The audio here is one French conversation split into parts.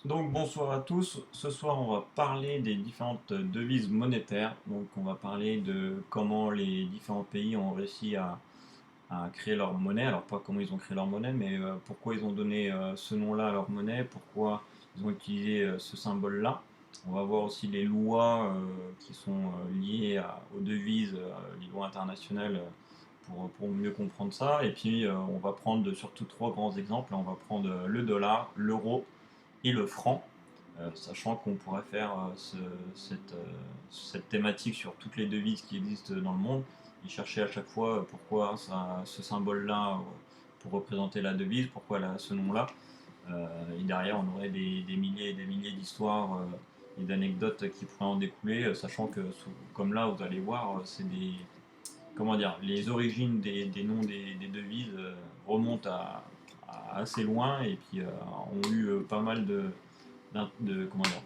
Donc bonsoir à tous, ce soir on va parler des différentes devises monétaires. Donc on va parler de comment les différents pays ont réussi à créer leur monnaie. Alors pas comment ils ont créé leur monnaie, mais pourquoi ils ont donné ce nom-là à leur monnaie, pourquoi ils ont utilisé ce symbole-là. On va voir aussi les lois qui sont liées aux devises, les lois internationales pour mieux comprendre ça. Et puis on va prendre surtout trois grands exemples. On va prendre le dollar, l'euro et le franc, sachant qu'on pourrait faire cette thématique sur toutes les devises qui existent dans le monde et chercher à chaque fois pourquoi ce symbole-là pour représenter la devise, pourquoi ce nom-là. Et derrière, on aurait des milliers et des milliers d'histoires et d'anecdotes qui pourraient en découler, sachant que, comme là, vous allez voir, c'est des. Comment dire, les origines des noms des devises remontent à assez loin et puis ont eu pas mal comment dire,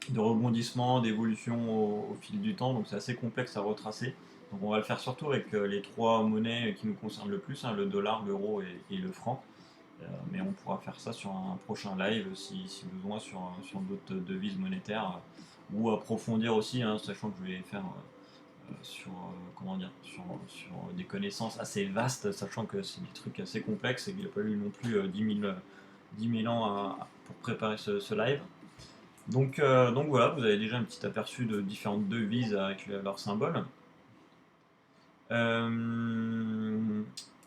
de rebondissements, d'évolutions au fil du temps, donc c'est assez complexe à retracer. Donc on va le faire surtout avec les trois monnaies qui nous concernent le plus, hein, le dollar, l'euro et le franc. Mais on pourra faire ça sur un prochain live si besoin sur d'autres devises monétaires ou approfondir aussi, hein, sachant que je vais faire sur, comment dire, sur des connaissances assez vastes, sachant que c'est des trucs assez complexes et qu'il n'y a pas eu non plus 10 000 ans pour préparer ce live. Donc voilà, vous avez déjà un petit aperçu de différentes devises avec leurs symboles. Euh,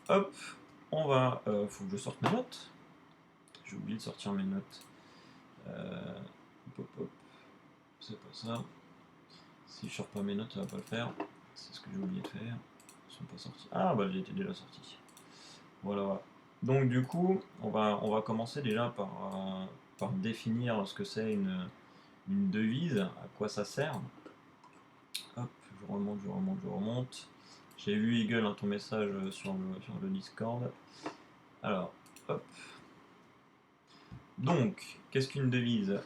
Hop, on va. Faut que je sorte mes notes. J'ai oublié de sortir mes notes. Euh, Hop, hop, c'est pas ça. Si je sors pas mes notes, ça va pas le faire. C'est ce que j'ai oublié de faire. Ils sont pas sortis. Ah bah, j'ai été déjà sorti. Voilà, voilà. Donc du coup, on va commencer déjà par définir ce que c'est une devise, à quoi ça sert. Hop, je remonte, je remonte, je remonte. J'ai vu Eagle, hein, ton message sur le Discord. Alors, hop. Donc, qu'est-ce qu'une devise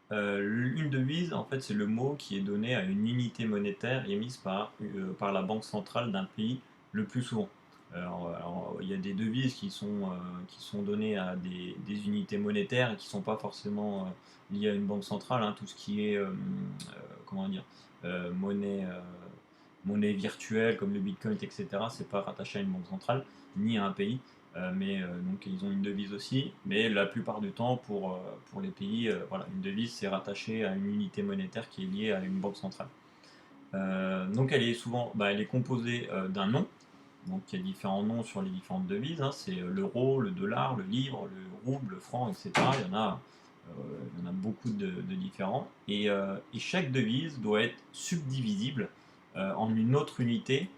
Une devise, en fait, c'est le mot qui est donné à une unité monétaire émise par la banque centrale d'un pays le plus souvent. Alors, il y a des devises qui sont données à des unités monétaires et qui ne sont pas forcément liées à une banque centrale, hein. Tout ce qui est, comment dire, monnaie, monnaie virtuelle comme le Bitcoin, etc., c'est pas rattaché à une banque centrale ni à un pays. Mais donc ils ont une devise aussi, mais la plupart du temps pour les pays, voilà, une devise c'est rattaché à une unité monétaire qui est liée à une banque centrale. Donc elle est souvent, elle est composée d'un nom, donc il y a différents noms sur les différentes devises, hein. C'est l'euro, le dollar, le livre, le rouble, le franc, etc. Il y en a beaucoup de différents, et chaque devise doit être subdivisible en une autre unité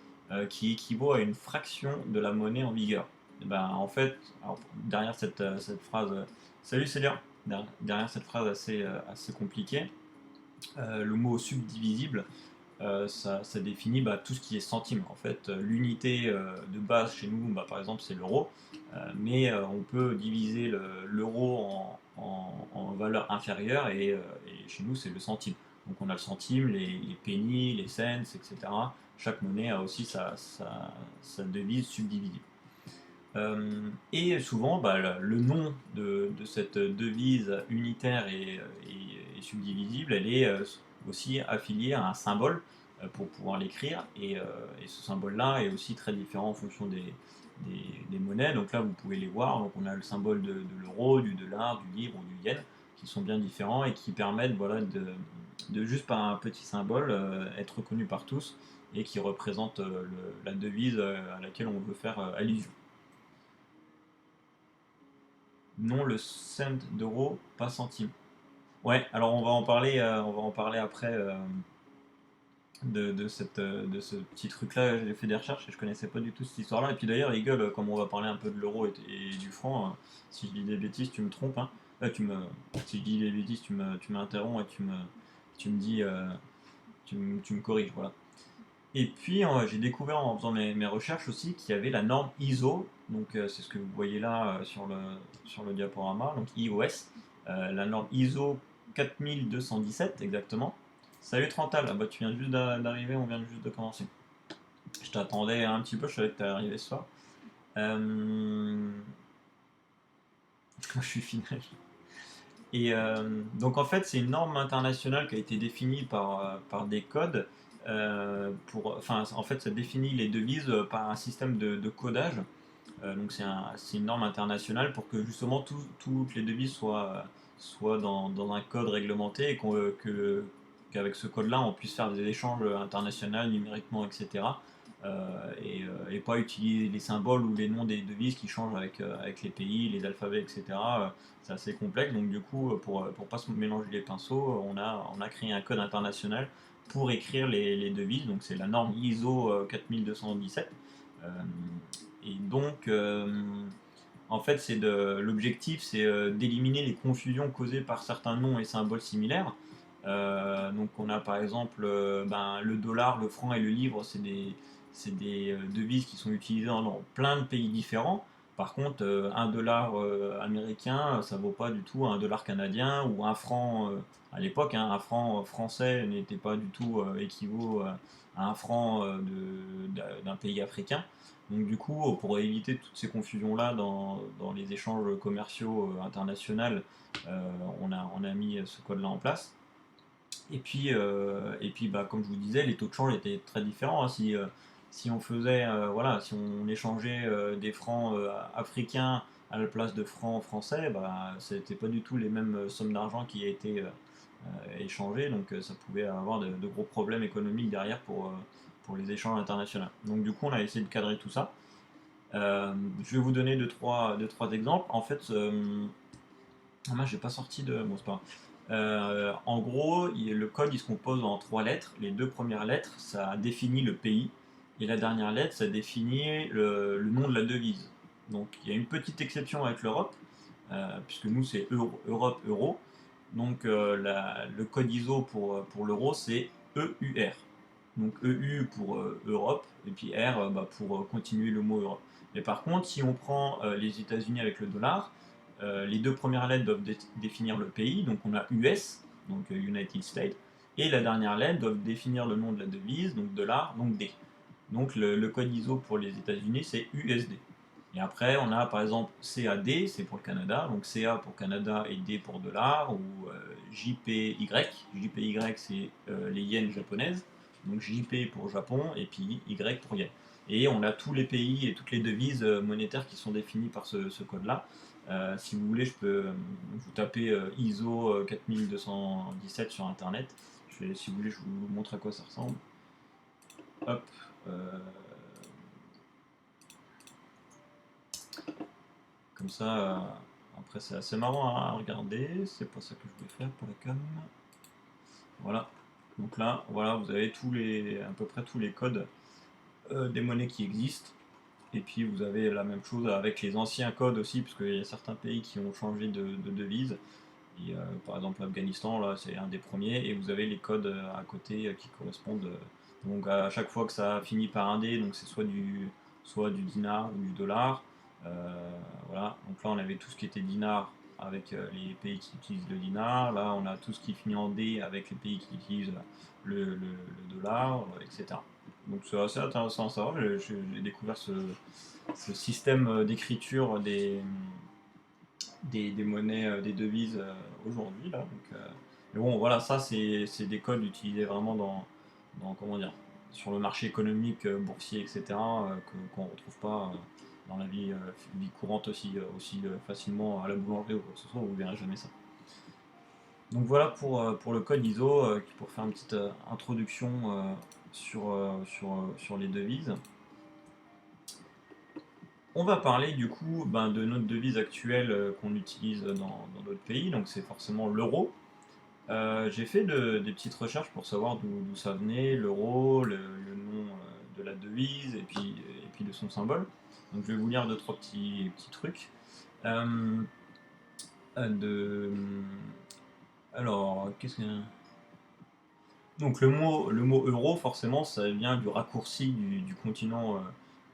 qui équivaut à une fraction de la monnaie en vigueur. Et ben, en fait, alors, derrière cette phrase, salut Célia, derrière cette phrase assez compliquée, le mot subdivisible, ça définit tout ce qui est centime. En fait, l'unité de base chez nous, par exemple, c'est l'euro, mais on peut diviser l'euro en valeur inférieure et chez nous, c'est le centime. Donc on a le centime, les pennies, les cents, etc. Chaque monnaie a aussi sa devise subdivisible. Et souvent, le nom de cette devise unitaire et subdivisible, elle est aussi affiliée à un symbole pour pouvoir l'écrire. Et ce symbole-là est aussi très différent en fonction des monnaies. Donc là, vous pouvez les voir. Donc on a le symbole de l'euro, du dollar, du livre ou du yen, qui sont bien différents et qui permettent, voilà, de juste par un petit symbole être reconnu par tous et qui représente la devise à laquelle on veut faire allusion. Non, le cent d'euro, pas centime. Ouais, alors on va en parler après de ce petit truc-là. J'ai fait des recherches et je connaissais pas du tout cette histoire-là. Et puis d'ailleurs, Eagle, comme on va parler un peu de l'euro et du franc, si je dis des bêtises, tu me trompes, hein. Si je dis des bêtises, tu m'interromps et tu me dis, tu me corriges, voilà. Et puis j'ai découvert en faisant mes recherches aussi qu'il y avait la norme ISO, donc c'est ce que vous voyez là sur le diaporama, donc iOS, la norme ISO 4217 exactement. Salut Trantal, ah bah tu viens juste d'arriver, on vient juste de commencer. Je t'attendais un petit peu, je savais que t'allais arriver ce soir. Je suis final. Et donc en fait, c'est une norme internationale qui a été définie par des codes. Enfin, en fait, ça définit les devises par un système de codage. Donc c'est une norme internationale pour que justement toutes les devises soient dans un code réglementé et qu'avec ce code-là, on puisse faire des échanges internationaux numériquement, etc. Et pas utiliser les symboles ou les noms des devises qui changent avec les pays, les alphabets, etc. C'est assez complexe, donc du coup, pour pas se mélanger les pinceaux, on a créé un code international pour écrire les devises, donc c'est la norme ISO 4217. Euh, et donc, en fait, l'objectif, c'est d'éliminer les confusions causées par certains noms et symboles similaires. Donc, on a par exemple le dollar, le franc et le livre, c'est des devises qui sont utilisées dans plein de pays différents. Par contre, un dollar américain, ça vaut pas du tout un dollar canadien ou un franc à l'époque. Hein, un franc français n'était pas du tout équivaut à un franc d'un pays africain. Donc du coup, pour éviter toutes ces confusions-là dans les échanges commerciaux internationaux, on a mis ce code-là en place. Et puis bah, comme je vous disais, les taux de change étaient très différents. Hein. Si on faisait, voilà, si on échangeait des francs africains à la place de francs français, bah, c'était pas du tout les mêmes sommes d'argent qui a été échangées, donc ça pouvait avoir de gros problèmes économiques derrière pour les échanges internationaux. Donc du coup, on a essayé de cadrer tout ça. Je vais vous donner deux, trois exemples. En fait, moi j'ai pas sorti de. Bon, c'est pas grave. En gros, le code il se compose en trois lettres. Les deux premières lettres, ça définit le pays. Et la dernière lettre, ça définit le nom de la devise. Donc il y a une petite exception avec l'Europe, puisque nous c'est Europe, euro. Donc le code ISO pour l'euro, c'est EUR. Donc EU pour Europe, et puis R bah, pour continuer le mot Europe. Mais par contre, si on prend les États-Unis avec le dollar, les deux premières lettres doivent définir le pays, donc on a US, donc United States, et la dernière lettre doit définir le nom de la devise, donc dollar, donc D. Donc le code ISO pour les États-Unis, c'est USD. Et après, on a par exemple CAD, c'est pour le Canada, donc CA pour Canada et D pour dollar, ou JPY. JPY, c'est les yens japonaises, donc JP pour Japon, et puis Y pour yen. Et on a tous les pays et toutes les devises monétaires qui sont définies par ce code-là. Si vous voulez, je peux vous taper ISO 4217 sur internet. Si vous voulez, je vous montre à quoi ça ressemble. Hop. euh, Comme ça, après c'est assez marrant à regarder. C'est pas ça que je voulais faire pour la cam. Voilà. Donc là, voilà, vous avez à peu près tous les codes des monnaies qui existent. Et puis vous avez la même chose avec les anciens codes aussi, puisqu'il y a certains pays qui ont changé de devise. Et, par exemple, l'Afghanistan, là, c'est un des premiers. Et vous avez les codes à côté qui correspondent. Donc à chaque fois que ça finit par un D, donc c'est soit du dinar ou du dollar. Voilà. Donc là, on avait tout ce qui était dinar avec les pays qui utilisent le dinar. Là, on a tout ce qui finit en D avec les pays qui utilisent le dollar, etc. Donc c'est assez intéressant à savoir. J'ai découvert ce système d'écriture des monnaies, des devises aujourd'hui. Là. Mais bon, voilà, ça, c'est des codes utilisés vraiment comment dire, sur le marché économique, boursier, etc., qu'on ne retrouve pas dans la vie courante aussi facilement à la boulangerie ou quoi que ce soit, vous ne verrez jamais ça. Donc voilà pour le code ISO, pour faire une petite introduction sur les devises. On va parler du coup de notre devise actuelle qu'on utilise dans d'autres pays, donc c'est forcément l'euro. J'ai fait des petites recherches pour savoir d'où ça venait, l'euro, le nom de la devise et puis de son symbole. Donc je vais vous lire deux, trois petits trucs. Euh, de, alors, qu'est-ce que. Donc le mot euro, forcément, ça vient du raccourci du continent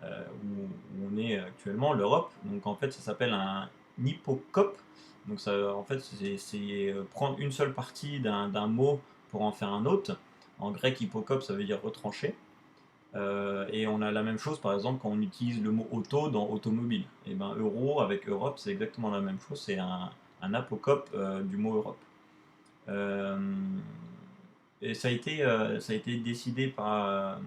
où on est actuellement, l'Europe. Donc en fait, ça s'appelle un hypocope. Donc ça, en fait, c'est prendre une seule partie d'un mot pour en faire un autre. En grec, hypocope, ça veut dire retrancher. Et on a la même chose, par exemple, quand on utilise le mot auto dans automobile. Et ben euro avec Europe, c'est exactement la même chose. C'est un un apocope du mot Europe. Euh, et ça a été décidé par,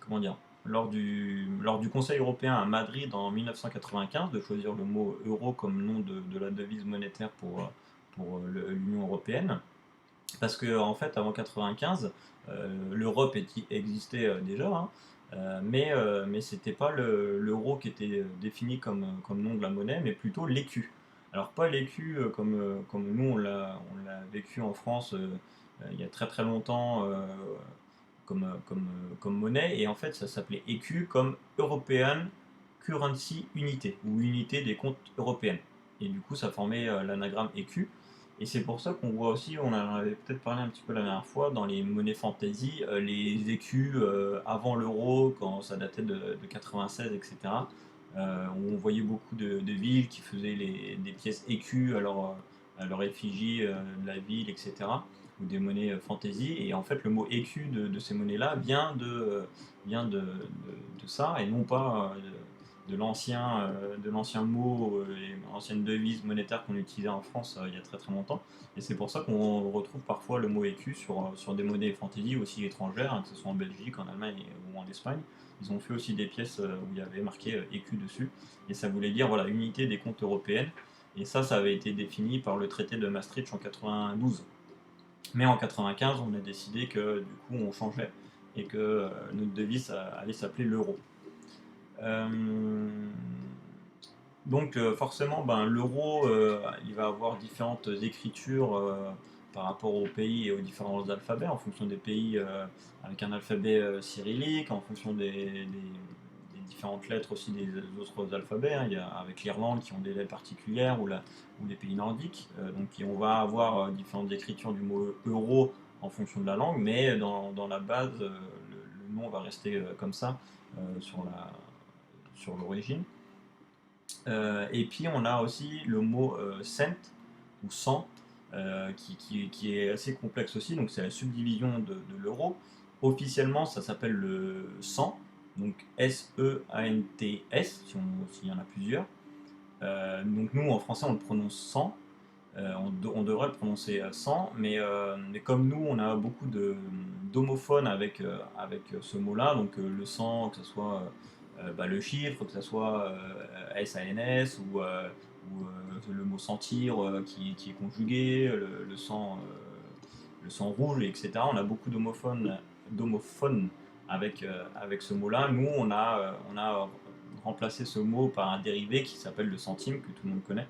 comment dire, lors du Conseil européen à Madrid en 1995 de choisir le mot euro comme nom de la devise monétaire pour l'Union européenne. Parce que en fait, avant 95, l'Europe existait déjà, hein, mais c'était pas l'euro qui était défini comme nom de la monnaie, mais plutôt l'écu. Alors pas l'écu comme nous on l'a vécu en France il y a très très longtemps comme monnaie, et en fait ça s'appelait écu comme European Currency Unité, ou unité des comptes européennes. Et du coup ça formait l'anagramme écu. Et c'est pour ça qu'on voit aussi, on en avait peut-être parlé un petit peu la dernière fois, dans les monnaies fantasy, les écus avant l'euro, quand ça datait de 96, etc. Où on voyait beaucoup de villes qui faisaient des pièces écus à leur effigie de la ville, etc. Ou des monnaies fantasy. Et en fait, le mot écu de ces monnaies-là vient de ça, et non pas de l'ancien mot et l'ancienne devise monétaire qu'on utilisait en France il y a très très longtemps. Et c'est pour ça qu'on retrouve parfois le mot écu sur des monnaies fantasy aussi étrangères, hein, que ce soit en Belgique, en Allemagne ou en Espagne. Ils ont fait aussi des pièces où il y avait marqué écu dessus. Et ça voulait dire voilà, unité des comptes européennes. Et ça avait été défini par le traité de Maastricht en 92. Mais en 95, on a décidé que du coup on changeait et que notre devise allait s'appeler l'euro. Euh, donc forcément, ben, l'euro, il va avoir différentes écritures par rapport aux pays et aux différents alphabets, en fonction des pays avec un alphabet cyrillique, en fonction des différentes lettres aussi des autres alphabets, hein. Il y a avec l'Irlande qui ont des lettres particulières, ou les pays nordiques. Donc on va avoir différentes écritures du mot euro en fonction de la langue, mais dans la base, le nom va rester comme ça sur l'origine. Et puis on a aussi le mot cent ou cent qui est assez complexe aussi, donc c'est la subdivision de l'euro. Officiellement ça s'appelle le cent, donc S-E-A-N-T-S, s'il y en a plusieurs. Donc nous en français on le prononce cent, on devrait le prononcer 100, mais comme nous, on a beaucoup d'homophones avec ce mot-là, donc le 100, que ce soit bah, le chiffre, que ce soit SANS ou le mot sentir qui est conjugué, le sang rouge, etc. On a beaucoup d'homophones avec ce mot-là. Nous, on a remplacé ce mot par un dérivé qui s'appelle le centime, que tout le monde connaît,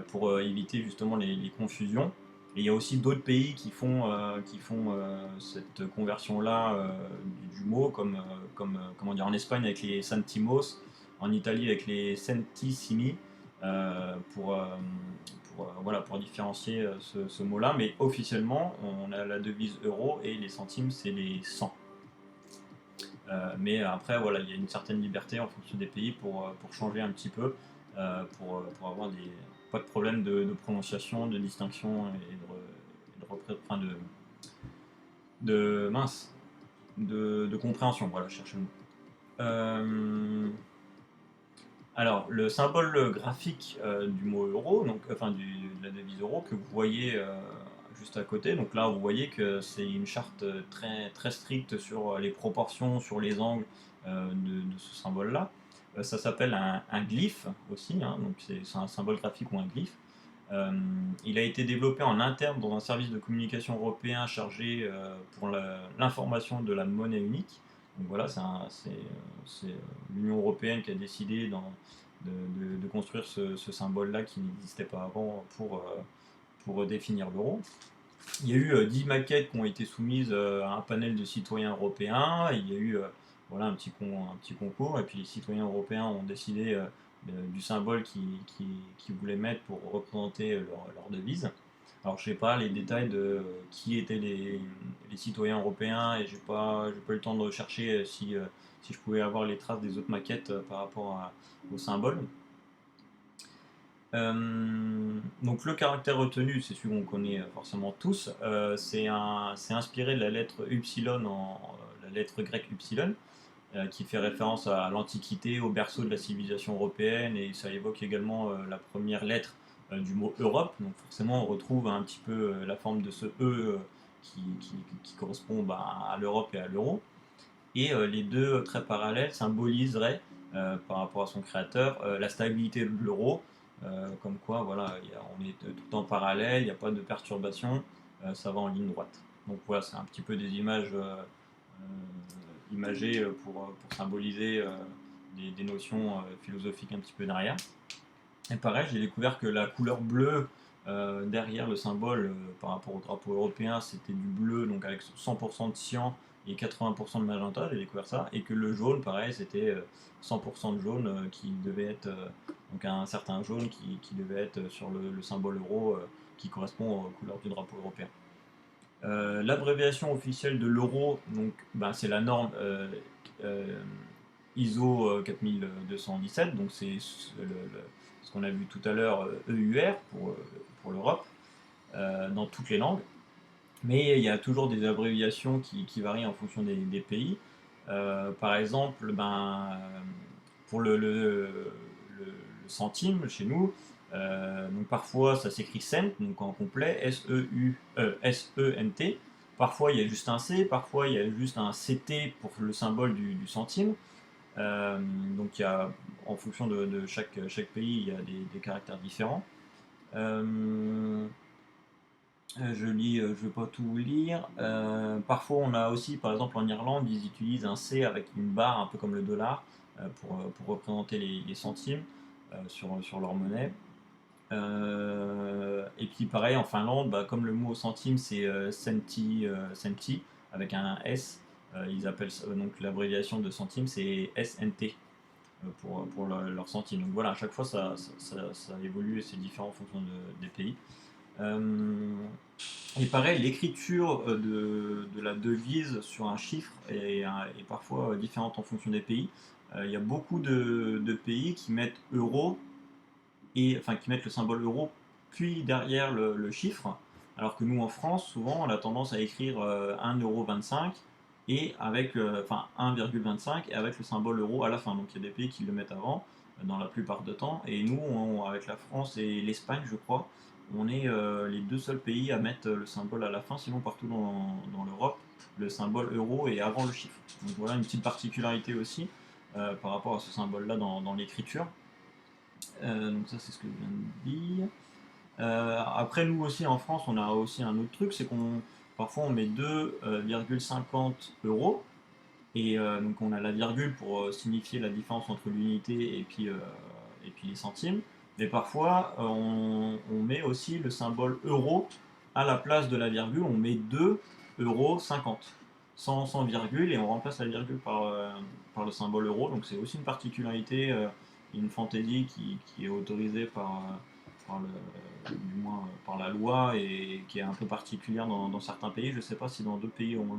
pour éviter justement les confusions. Et il y a aussi d'autres pays qui font cette conversion-là du mot, comment dire, en Espagne avec les centimos, en Italie avec les centissimi, pour, voilà, pour différencier ce mot-là. Mais officiellement, on a la devise euro et les centimes, c'est les cents. Mais après, voilà, il y a une certaine liberté en fonction des pays pour changer un petit peu, pour avoir pas de problème de prononciation, de distinction enfin mince, de compréhension. Voilà, je cherche le mot. Alors, le symbole graphique du mot euro, donc, enfin de la devise euro que vous voyez juste à côté, donc là vous voyez que c'est une charte très, très stricte sur les proportions, sur les angles de ce symbole-là. Ça s'appelle un glyphe aussi, hein, donc c'est un symbole graphique ou un glyphe. Euh, il a été développé en interne dans un service de communication européen chargé pour l'information de la monnaie unique. Donc voilà, c'est l'Union européenne qui a décidé de construire ce symbole-là qui n'existait pas avant pour définir l'euro. Il y a eu 10 maquettes qui ont été soumises à un panel de citoyens européens. Il y a eu voilà, un petit concours, et puis les citoyens européens ont décidé du symbole qu'ils voulaient mettre pour représenter leur devise. Alors je sais pas les détails de qui étaient les citoyens européens, et j'ai pas eu le temps de rechercher si je pouvais avoir les traces des autres maquettes par rapport au symbole. Donc le caractère retenu, c'est celui qu'on connaît forcément tous, c'est inspiré de la lettre upsilon, la lettre grecque upsilon, qui fait référence à l'Antiquité, au berceau de la civilisation européenne, et ça évoque également la première lettre du mot Europe. Donc forcément, on retrouve un petit peu la forme de ce E qui correspond à l'Europe et à l'euro. Et les deux très parallèles symboliseraient, par rapport à son créateur, la stabilité de l'euro, comme quoi voilà, on est tout le temps parallèle, il n'y a pas de perturbation, ça va en ligne droite. Donc voilà, c'est un petit peu des images imagées pour symboliser des notions philosophiques un petit peu derrière. Et pareil, j'ai découvert que la couleur bleue derrière le symbole par rapport au drapeau européen, c'était du bleu, donc avec 100% de cyan et 80% de magenta, j'ai découvert ça, et que le jaune, pareil, c'était 100% de jaune qui devait être, donc un certain jaune qui devait être sur le symbole euro qui correspond aux couleurs du drapeau européen. L'abréviation officielle de l'euro, donc c'est la norme euh, ISO 4217, donc c'est ce qu'on a vu tout à l'heure, EUR pour l'Europe, dans toutes les langues. Mais il y a toujours des abréviations qui varient en fonction des pays. Par exemple, pour le centime, chez nous, donc parfois ça s'écrit cent, donc en complet, S-E-N-T. Parfois il y a juste un C, parfois il y a juste un CT pour le symbole du centime. Donc il y a, en fonction de chaque pays, il y a des caractères différents. Euh, je lis, je ne vais pas tout lire. Parfois, on a aussi, par exemple en Irlande, ils utilisent un C avec une barre, un peu comme le dollar, pour représenter les centimes sur leur monnaie. Et puis pareil, en Finlande, comme le mot centime, c'est centi, avec un S, ils appellent donc l'abréviation de centime, c'est SNT leur centime. Donc voilà, à chaque fois, ça évolue et c'est différent en fonction des pays. Euh, et pareil, l'écriture de la devise sur un chiffre est parfois différente en fonction des pays. Il y a beaucoup de pays qui mettent euro, enfin qui mettent le symbole euro, puis derrière le chiffre, alors que nous en France, souvent, on a tendance à écrire 1,25 € et avec, enfin 1,25 et avec le symbole euro à la fin. Donc il y a des pays qui le mettent avant, dans la plupart du temps, et nous, avec la France et l'Espagne, je crois, on est les deux seuls pays à mettre le symbole à la fin, sinon partout dans l'Europe, le symbole euro est avant le chiffre. Donc voilà une petite particularité aussi par rapport à ce symbole-là dans l'écriture. Donc ça c'est ce que je viens de dire. Après nous aussi en France on a aussi un autre truc, c'est qu'on parfois on met 2,50 € et donc on a la virgule pour signifier la différence entre l'unité et puis les centimes. Mais parfois on met aussi le symbole euro à la place de la virgule, on met 2,50 € sans virgule et on remplace la virgule par le symbole euro. Donc c'est aussi une particularité, une fantaisie qui est autorisée du moins par la loi et qui est un peu particulière dans certains pays. Je ne sais pas si dans d'autres pays on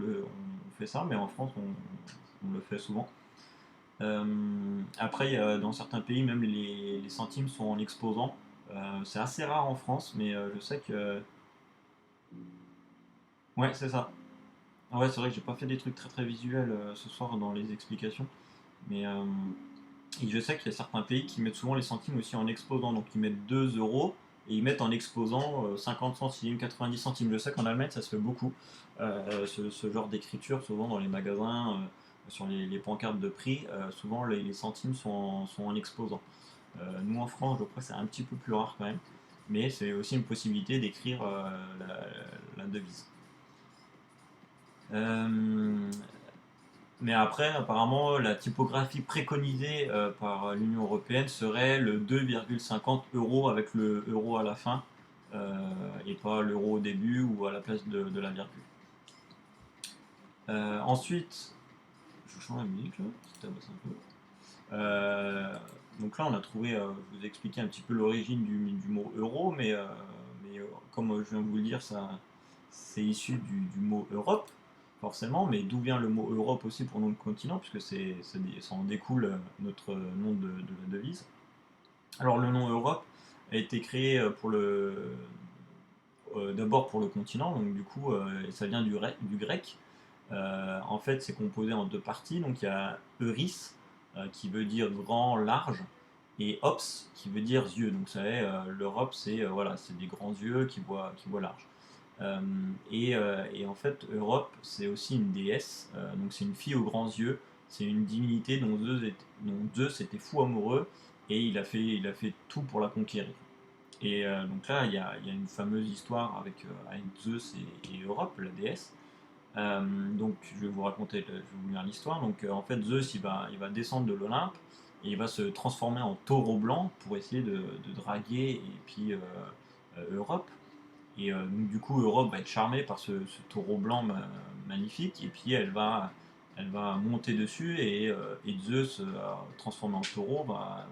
fait ça, mais en France on le fait souvent. Après, dans certains pays, même les centimes sont en exposant. C'est assez rare en France, mais je sais que. Ouais, c'est ça. Ah ouais, c'est vrai que j'ai pas fait des trucs très très visuels ce soir dans les explications, mais et je sais qu'il y a certains pays qui mettent souvent les centimes aussi en exposant, donc ils mettent 2 € et ils mettent en exposant 50 centimes, 90 centimes. Je sais qu'en Allemagne ça se fait beaucoup, ce genre d'écriture, souvent dans les magasins, sur les pancartes de prix, souvent les centimes sont en exposant. Nous en France, je crois que c'est un petit peu plus rare quand même, mais c'est aussi une possibilité d'écrire la devise. Euh, mais après, apparemment, la typographie préconisée par l'Union européenne serait le 2,50 € avec le euro à la fin, et pas l'euro au début ou à la place de la virgule. Ensuite, je change la musique là, ça baisse un peu. Donc là, on a trouvé, je vous ai expliqué un petit peu l'origine du mot euro, mais comme je viens de vous le dire, c'est issu du mot Europe, forcément, mais d'où vient le mot Europe aussi pour notre continent, puisque ça en découle notre nom de la devise. Alors le nom Europe a été créé d'abord pour le continent, donc du coup, ça vient du grec. En fait, c'est composé en deux parties, donc il y a Euris, qui veut dire grand, large, et ops qui veut dire yeux. Donc ça est, l'Europe c'est voilà, c'est des grands yeux qui voient large. Et en fait, Europe, c'est aussi une déesse, donc c'est une fille aux grands yeux, c'est une divinité dont Zeus était fou amoureux, et il a fait tout pour la conquérir. Et donc là, il y a une fameuse histoire avec Zeus et Europe, la déesse. Donc je vais vous raconter, je vais vous lire l'histoire. Donc en fait, Zeus, il va descendre de l'Olympe, et il va se transformer en taureau blanc pour essayer de draguer et puis Europe. Et donc, du coup, Europe va être charmée par ce taureau blanc magnifique, et puis elle va monter dessus, et Zeus, transformé en taureau, va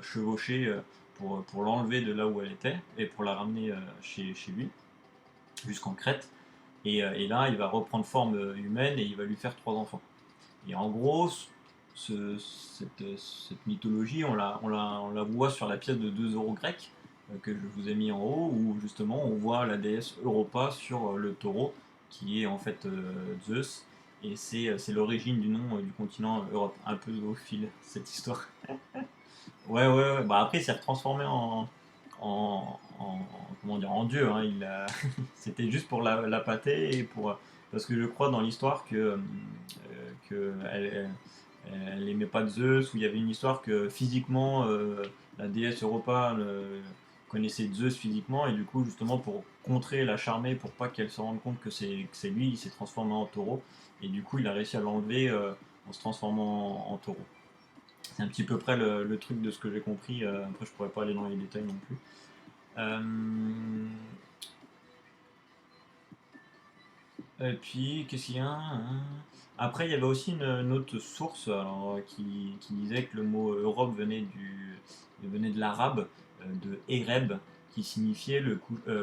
chevaucher pour l'enlever de là où elle était, et pour la ramener chez lui, jusqu'en Crète. Et là, il va reprendre forme humaine, et il va lui faire trois enfants. Et en gros, cette mythologie, on la voit sur la pièce de 2 euros grec que je vous ai mis en haut, où justement on voit la déesse Europa sur le taureau, qui est en fait Zeus. Et c'est l'origine du nom du continent Europe. Un peu zoophile, cette histoire. Ouais. Bah après, il s'est retransformé comment dire, en dieu. Hein. C'était juste pour la pâter, parce que je crois dans l'histoire que elle aimait pas Zeus, ou il y avait une histoire que physiquement la déesse Europa connaissait Zeus physiquement, et du coup justement pour contrer la charmer, pour pas qu'elle se rende compte que c'est lui, il s'est transformé en taureau, et du coup il a réussi à l'enlever en se transformant en taureau. C'est un petit peu près le truc de ce que j'ai compris. Après, je pourrais pas aller dans les détails non plus. Euh, et puis, qu'est-ce qu'il y a, hein. Après, il y avait aussi une autre source alors, qui disait que le mot Europe venait de l'arabe, de Ereb, qui signifiait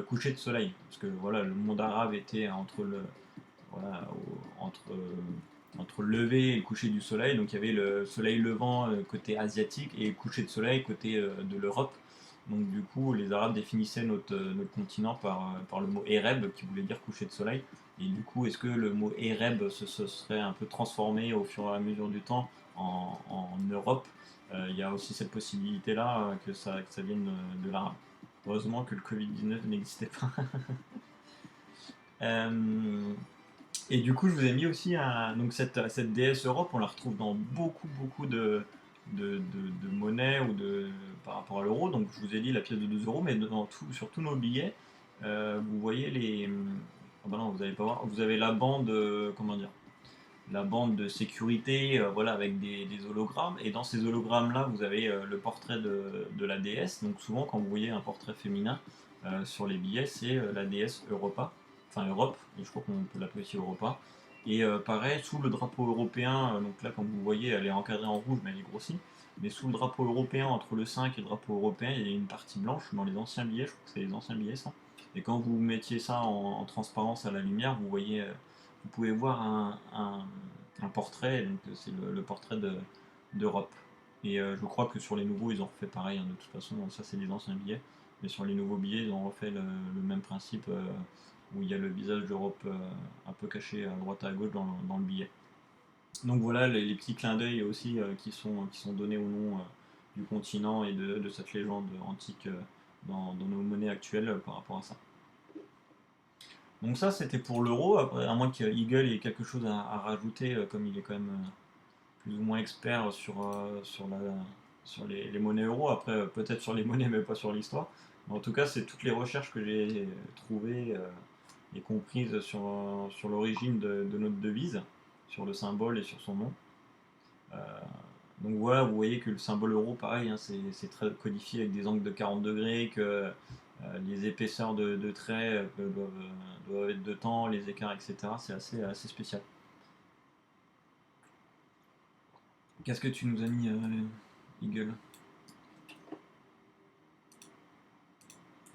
coucher de soleil. Parce que voilà, le monde arabe était voilà, entre le lever et le coucher du soleil. Donc il y avait le soleil levant côté asiatique, et le coucher de soleil côté de l'Europe. Donc du coup, les Arabes définissaient notre continent par le mot Ereb, qui voulait dire coucher de soleil. Et du coup, est-ce que le mot Ereb se serait un peu transformé au fur et à mesure du temps en Europe? Il y a aussi cette possibilité-là que ça vienne de l'arabe. Heureusement que le Covid-19 n'existait pas. Euh, et du coup, je vous ai mis aussi donc cette déesse Europe, on la retrouve dans beaucoup de monnaies par rapport à l'euro. Donc, je vous ai dit la pièce de 2 euros, mais sur tous nos billets, vous voyez les. Ah bah non, vous n'allez pas voir. Vous avez la bande, comment dire, la bande de sécurité, voilà, avec des hologrammes. Et dans ces hologrammes-là, vous avez le portrait de la déesse. Donc, souvent, quand vous voyez un portrait féminin sur les billets, c'est la déesse Europa, enfin Europe, et je crois qu'on peut l'appeler aussi Europa. Et pareil, sous le drapeau européen, donc là, comme vous voyez, elle est encadrée en rouge, mais elle est grossie. Mais sous le drapeau européen, entre le 5 et le drapeau européen, il y a une partie blanche dans les anciens billets. Je crois que c'est les anciens billets, ça. Et quand vous mettiez ça en transparence à la lumière, vous voyez, vous pouvez voir un portrait. Donc c'est le portrait d'Europe. Et je crois que sur les nouveaux, ils ont refait pareil. Hein, de toute façon, ça c'est les anciens billets. Mais sur les nouveaux billets, ils ont refait le même principe, où il y a le visage d'Europe un peu caché à droite et à gauche dans le billet. Donc voilà les petits clins d'œil aussi qui sont donnés au nom du continent et de cette légende antique dans nos monnaies actuelles par rapport à ça. Donc ça c'était pour l'euro, après, à moins qu'Eagle ait quelque chose à rajouter, comme il est quand même plus ou moins expert sur les monnaies euros, après peut-être sur les monnaies mais pas sur l'histoire. Mais en tout cas c'est toutes les recherches que j'ai trouvées et comprises sur l'origine de notre devise, sur le symbole et sur son nom. Euh, donc voilà, vous voyez que le symbole euro, pareil, hein, c'est très codifié avec des angles de 40 degrés, que les épaisseurs de traits doivent être de temps, les écarts, etc. C'est assez spécial. Qu'est-ce que tu nous as mis, Eagle?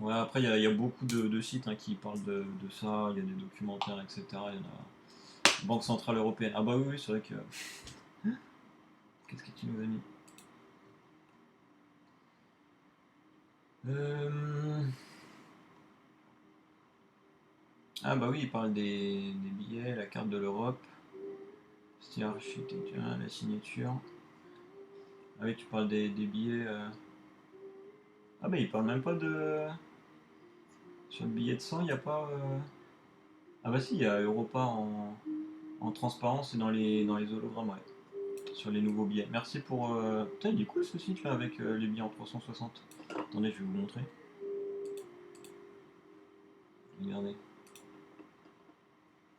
Ouais, après, il y a beaucoup de sites hein, qui parlent de ça, il y a des documentaires, etc. Il y en a. Banque Centrale Européenne. Ah bah oui, c'est vrai que. Qu'est-ce que tu nous as mis? Euh, Ah bah oui, il parle des billets, la carte de l'Europe, style architecture, la signature. Ah oui, tu parles des billets. Ah bah il parle même pas de. Sur le billet de 100, il n'y a pas. Ah bah si, il y a Europa en transparence et dans les hologrammes, ouais. Sur les nouveaux billets. Merci pour. Putain, il est cool ce site là avec les billets en 360. Attendez, je vais vous montrer. Regardez.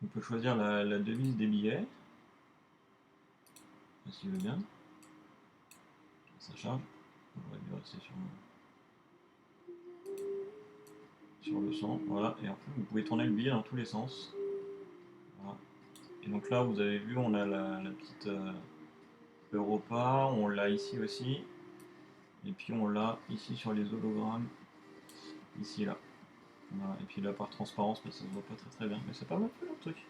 On peut choisir la devise des billets. Si vous veut bien. Ça charge. On va dû rester sur le 100. Voilà. Et en fait, vous pouvez tourner le billet dans tous les sens. Voilà. Et donc là, vous avez vu, on a la petite Europa. On l'a ici aussi. Et puis on l'a ici sur les hologrammes. Ici, là. Voilà. Et puis là, par transparence, mais ça se voit pas très très bien. Mais c'est pas mal fait leur truc.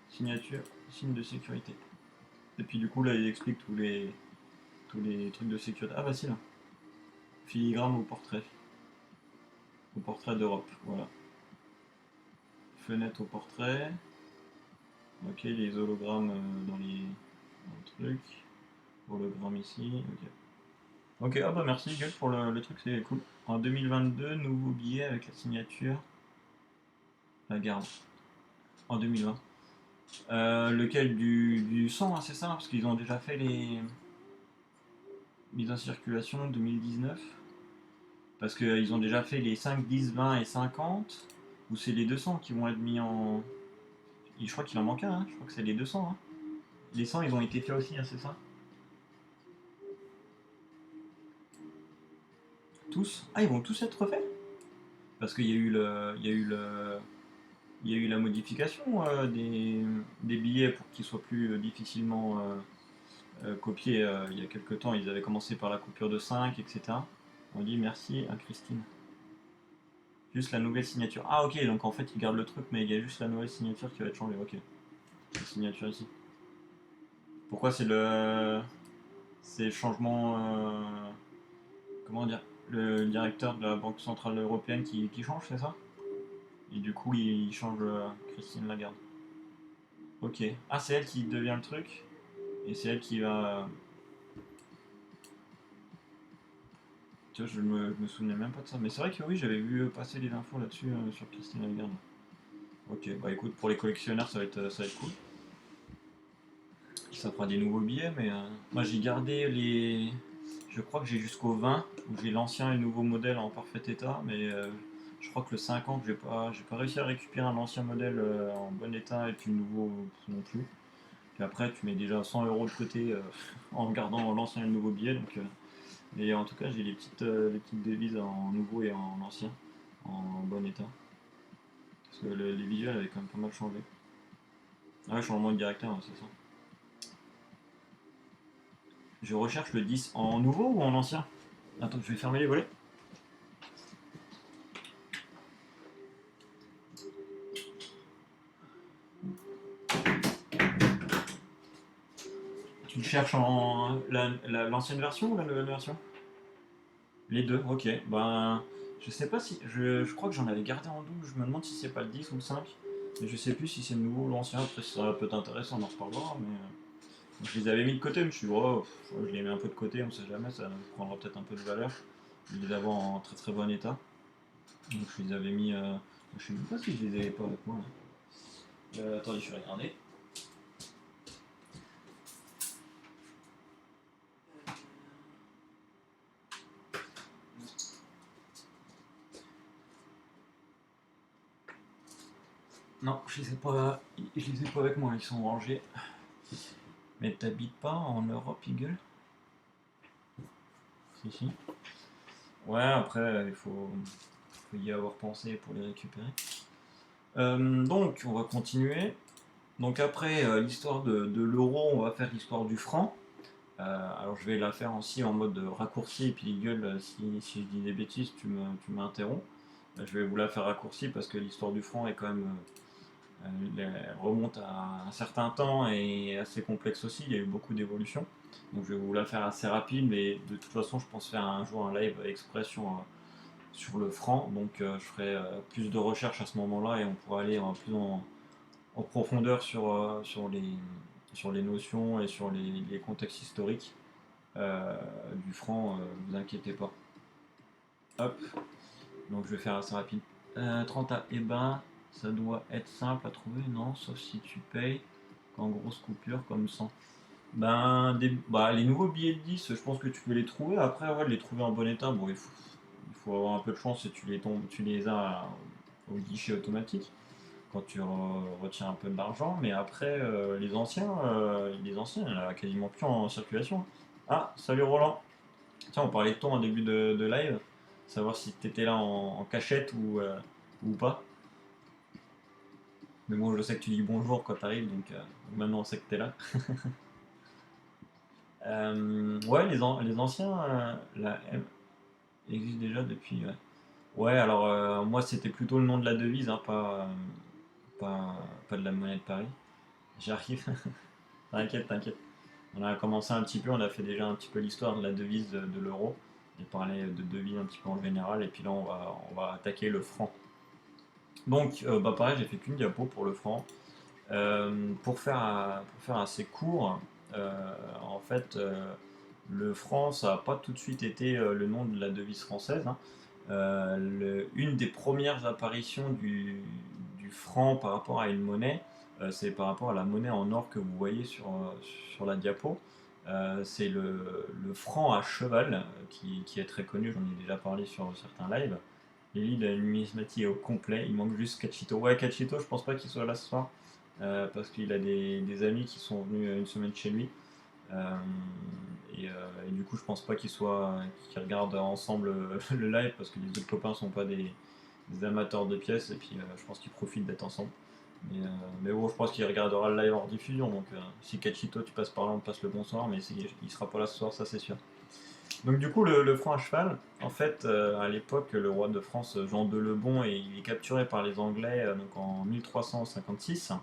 Signature, signe de sécurité. Et puis du coup, là, il explique tous les trucs de sécurité. Ah bah si, là. Filigrane au portrait. Au portrait d'Europe, voilà. Fenêtre au portrait. Ok, les hologrammes dans le truc. Hologramme ici, ok. Ok, ah bah merci Gueule pour le truc, c'est cool. En 2022, nouveau billet avec la signature. La garde. En 2020. Lequel du 100, hein, c'est ça? Parce qu'ils ont déjà fait les mises en circulation 2019. Parce qu'ils ont déjà fait les 5, 10, 20 et 50. Ou c'est les 200 qui vont être mis en. Je crois qu'il en manque un, hein. Je crois que c'est les 200. Hein. Les 100, ils ont été faits aussi, hein, c'est ça? Tous? Ah, ils vont tous être refaits? Parce qu'il y a eu la modification des billets pour qu'ils soient plus difficilement copiés. Il y a quelques temps, ils avaient commencé par la coupure de 5, etc. On dit merci à Christine. Juste la nouvelle signature. Ah ok, donc en fait ils gardent le truc, mais il y a juste la nouvelle signature qui va être changée. Ok. La signature ici. Pourquoi c'est le changement. Comment dire? Le directeur de la Banque Centrale Européenne qui change, c'est ça? Et du coup, il change Christine Lagarde. Ok. Ah, c'est elle qui devient le truc. Et c'est elle qui va. Tu vois, je me souvenais même pas de ça. Mais c'est vrai que oui, j'avais vu passer les infos là-dessus sur Christine Lagarde. Ok, bah écoute, pour les collectionneurs, ça va être cool. Ça fera des nouveaux billets, mais moi j'ai gardé les. Je crois que j'ai jusqu'au 20, où j'ai l'ancien et le nouveau modèle en parfait état, mais je crois que le 50, j'ai pas réussi à récupérer un ancien modèle en bon état et puis le nouveau non plus. Puis après, tu mets déjà 100 euros de côté en gardant l'ancien et le nouveau billet. Donc, mais en tout cas, j'ai les petites devises en nouveau et en ancien, en bon état. Parce que les visuels avaient quand même pas mal changé. Ah ouais, changement de directeur, hein, c'est ça. Je recherche le 10 en nouveau ou en ancien? Attends, je vais fermer les volets. Tu le cherches en l'ancienne version ou la nouvelle version? Les deux, ok. Ben, je sais pas si. Je crois que j'en avais gardé en double. Je me demande si c'est pas le 10 ou le 5. Mais je sais plus si c'est le nouveau ou l'ancien. Après, ça peut être intéressant, on en reparlera. Mais je les avais mis de côté. Je me suis dit, oh, je les mets un peu de côté, on sait jamais. Ça prendra peut-être un peu de valeur. Je les avais en très très bon état. Donc je les avais mis. Je sais même pas si je les avais pas avec moi. Là. Attendez, je vais regarder. Non, je les ai pas avec moi, ils sont rangés. Mais t'habites pas en Europe, Eagle? Si, si. Ouais, après, il faut y avoir pensé pour les récupérer. Donc, on va continuer. Donc après l'histoire de l'euro, on va faire l'histoire du franc. Alors je vais la faire aussi en mode raccourci, et puis gueule, si je dis des bêtises, tu m'interromps. Je vais vous la faire raccourci parce que l'histoire du franc est quand même elle remonte à un certain temps et est assez complexe aussi, il y a eu beaucoup d'évolutions. Donc je vais vous la faire assez rapide, mais de toute façon je pense faire un jour un live exprès sur le franc, donc je ferai plus de recherches à ce moment-là et on pourra aller plus en profondeur sur les notions et sur les contextes historiques. euh, du franc, vous inquiétez pas. Hop, donc je vais faire assez rapide. 30 à EBA, ça doit être simple à trouver, non? Sauf si tu payes en grosse coupure comme ça. Les nouveaux billets de 10, je pense que tu peux les trouver. Après, ouais, les trouver en bon état, bon, il faut avoir un peu de chance et tu les as au guichet automatique quand tu retiens un peu de l'argent. Mais après, les anciens, il n'y en a quasiment plus en circulation. Ah, salut Roland. Tiens, on parlait de toi en début de live. Savoir si tu étais là en cachette ou pas. Mais bon, je sais que tu dis bonjour quand tu arrives, donc maintenant on sait que tu es là. Ouais, les anciens, la M existe déjà depuis. Ouais, ouais, alors moi c'était plutôt le nom de la devise, hein, pas, pas de la monnaie de Paris. J'arrive, t'inquiète, t'inquiète. On a commencé un petit peu, on a fait déjà un petit peu l'histoire de la devise de l'euro. Et parler de devise un petit peu en général, et puis là on va attaquer le franc. Donc, pareil, j'ai fait qu'une diapo pour le franc. Pour faire assez court, en fait, le franc, ça n'a pas tout de suite été le nom de la devise française, hein. Une des premières apparitions du franc par rapport à une monnaie, c'est par rapport à la monnaie en or que vous voyez sur la diapo. C'est le franc à cheval qui est très connu, j'en ai déjà parlé sur certains lives. Lily, la numismatie est au complet, il manque juste Cachito. Ouais, Cachito, je pense pas qu'il soit là ce soir, parce qu'il a des amis qui sont venus une semaine chez lui. Euh, et du coup, je pense pas qu'ils regardent ensemble le live, parce que les autres copains sont pas des amateurs de pièces, et puis je pense qu'ils profitent d'être ensemble. Mais bon, je pense qu'il regardera le live en diffusion, donc si Cachito, tu passes par là, on te passe le bonsoir, mais il sera pas là ce soir, ça c'est sûr. Donc du coup, le franc à cheval, en fait, à l'époque, le roi de France, Jean de Lebon, il est capturé par les Anglais donc en 1356,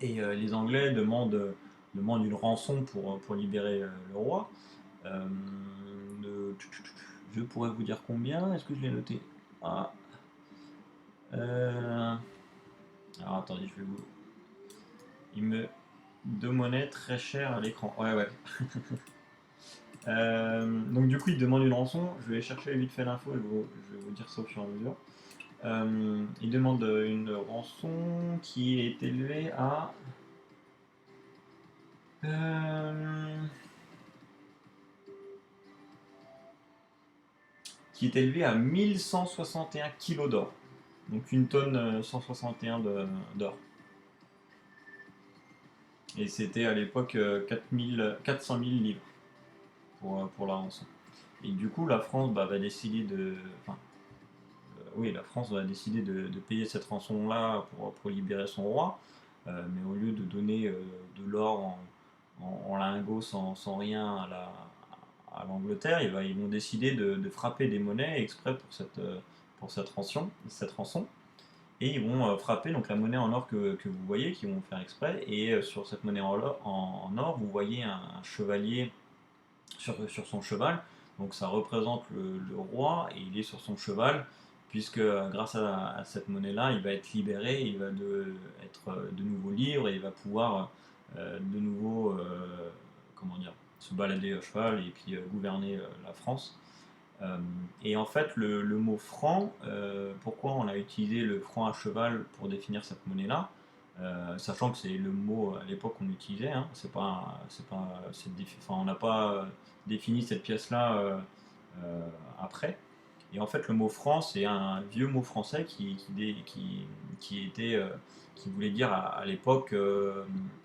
et les Anglais demandent une rançon pour libérer le roi. Euh, je pourrais vous dire combien, est-ce que je l'ai noté? Ah, euh, alors attendez, je vais vous... Il me... Deux monnaies très chères à l'écran. Ouais, ouais. Donc du coup, il demande une rançon. Je vais chercher vite fait l'info et je vais vous dire ça au fur et à mesure. Il demande une rançon qui est élevée à... euh, qui est élevée à 1161 kilos d'or. Donc une tonne 161 d'or. Et c'était à l'époque 400 000 livres pour la rançon. Et du coup, la France va décider de... Enfin, oui, la France va décider de payer cette rançon-là pour libérer son roi. Mais au lieu de donner de l'or en lingots sans rien à l'Angleterre, ils vont décider de frapper des monnaies exprès pour cette rançon. Et ils vont frapper donc la monnaie en or que vous voyez, qu'ils vont faire exprès. Et sur cette monnaie en or, vous voyez un chevalier sur son cheval. Donc ça représente le roi et il est sur son cheval, puisque grâce à cette monnaie-là, il va être libéré, il va être de nouveau libre et il va pouvoir de nouveau comment dire, se balader à cheval et puis gouverner la France. Euh, et en fait, le mot franc, pourquoi on a utilisé le franc à cheval pour définir cette monnaie-là, sachant que c'est le mot à l'époque qu'on utilisait, hein, on n'a pas défini cette pièce-là après. Et en fait, le mot franc, c'est un vieux mot français qui voulait dire à l'époque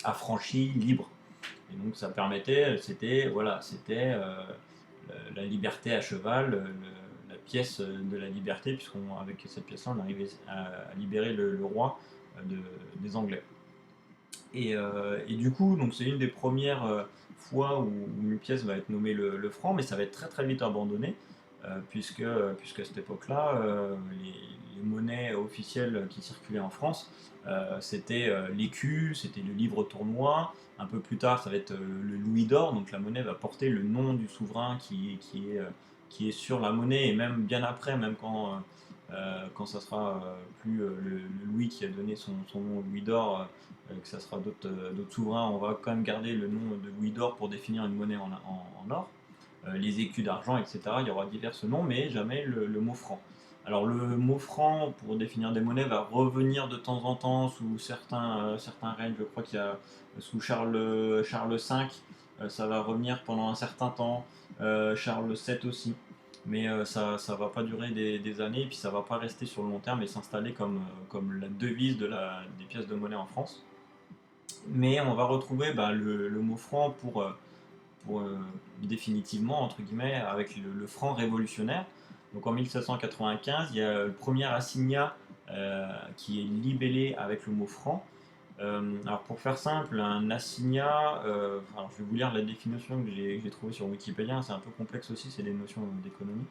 affranchi, libre. Et donc ça permettait, c'était la liberté à cheval, la pièce de la liberté, puisqu'avec cette pièce-là, on arrivait à libérer le roi des Anglais. Et du coup, donc c'est une des premières fois où une pièce va être nommée le franc, mais ça va être très très vite abandonné, puisque à cette époque-là, les monnaies officielles qui circulaient en France, c'était l'écu, c'était le livre tournois. Un peu plus tard, ça va être le louis d'or, donc la monnaie va porter le nom du souverain qui est sur la monnaie, et même bien après, même quand quand ça sera plus le Louis qui a donné son nom au Louis d'or, que ça sera d'autres souverains, on va quand même garder le nom de Louis d'or pour définir une monnaie en or. Les écus d'argent, etc. Il y aura divers noms, mais jamais le mot franc. Alors le mot franc, pour définir des monnaies, va revenir de temps en temps sous certains règnes. Je crois qu'il y a sous Charles V, ça va revenir pendant un certain temps, Charles VII aussi. Mais ça ne va pas durer des années, et puis ça ne va pas rester sur le long terme et s'installer comme la devise des pièces de monnaie en France. Mais on va retrouver le mot franc pour définitivement, entre guillemets, avec le franc révolutionnaire. Donc en 1795, il y a le premier assignat qui est libellé avec le mot franc. Alors pour faire simple, un assignat, alors je vais vous lire la définition que j'ai trouvée sur Wikipédia, c'est un peu complexe aussi, c'est des notions d'économie.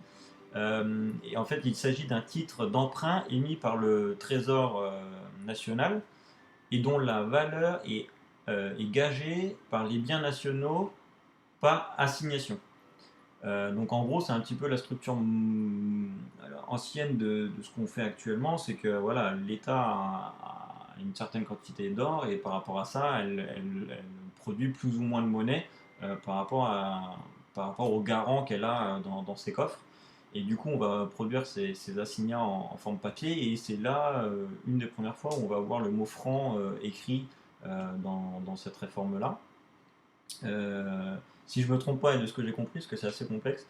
Et en fait, il s'agit d'un titre d'emprunt émis par le Trésor national et dont la valeur est gagée par les biens nationaux par assignation. Donc en gros, c'est un petit peu la structure ancienne de ce qu'on fait actuellement, c'est que voilà, l'État a une certaine quantité d'or et par rapport à ça, elle produit plus ou moins de monnaie par rapport aux garants qu'elle a dans ses coffres. Et du coup, on va produire ces assignats en forme papier et c'est là une des premières fois où on va voir le mot franc écrit dans cette réforme-là. Si je me trompe pas et de ce que j'ai compris, parce que c'est assez complexe,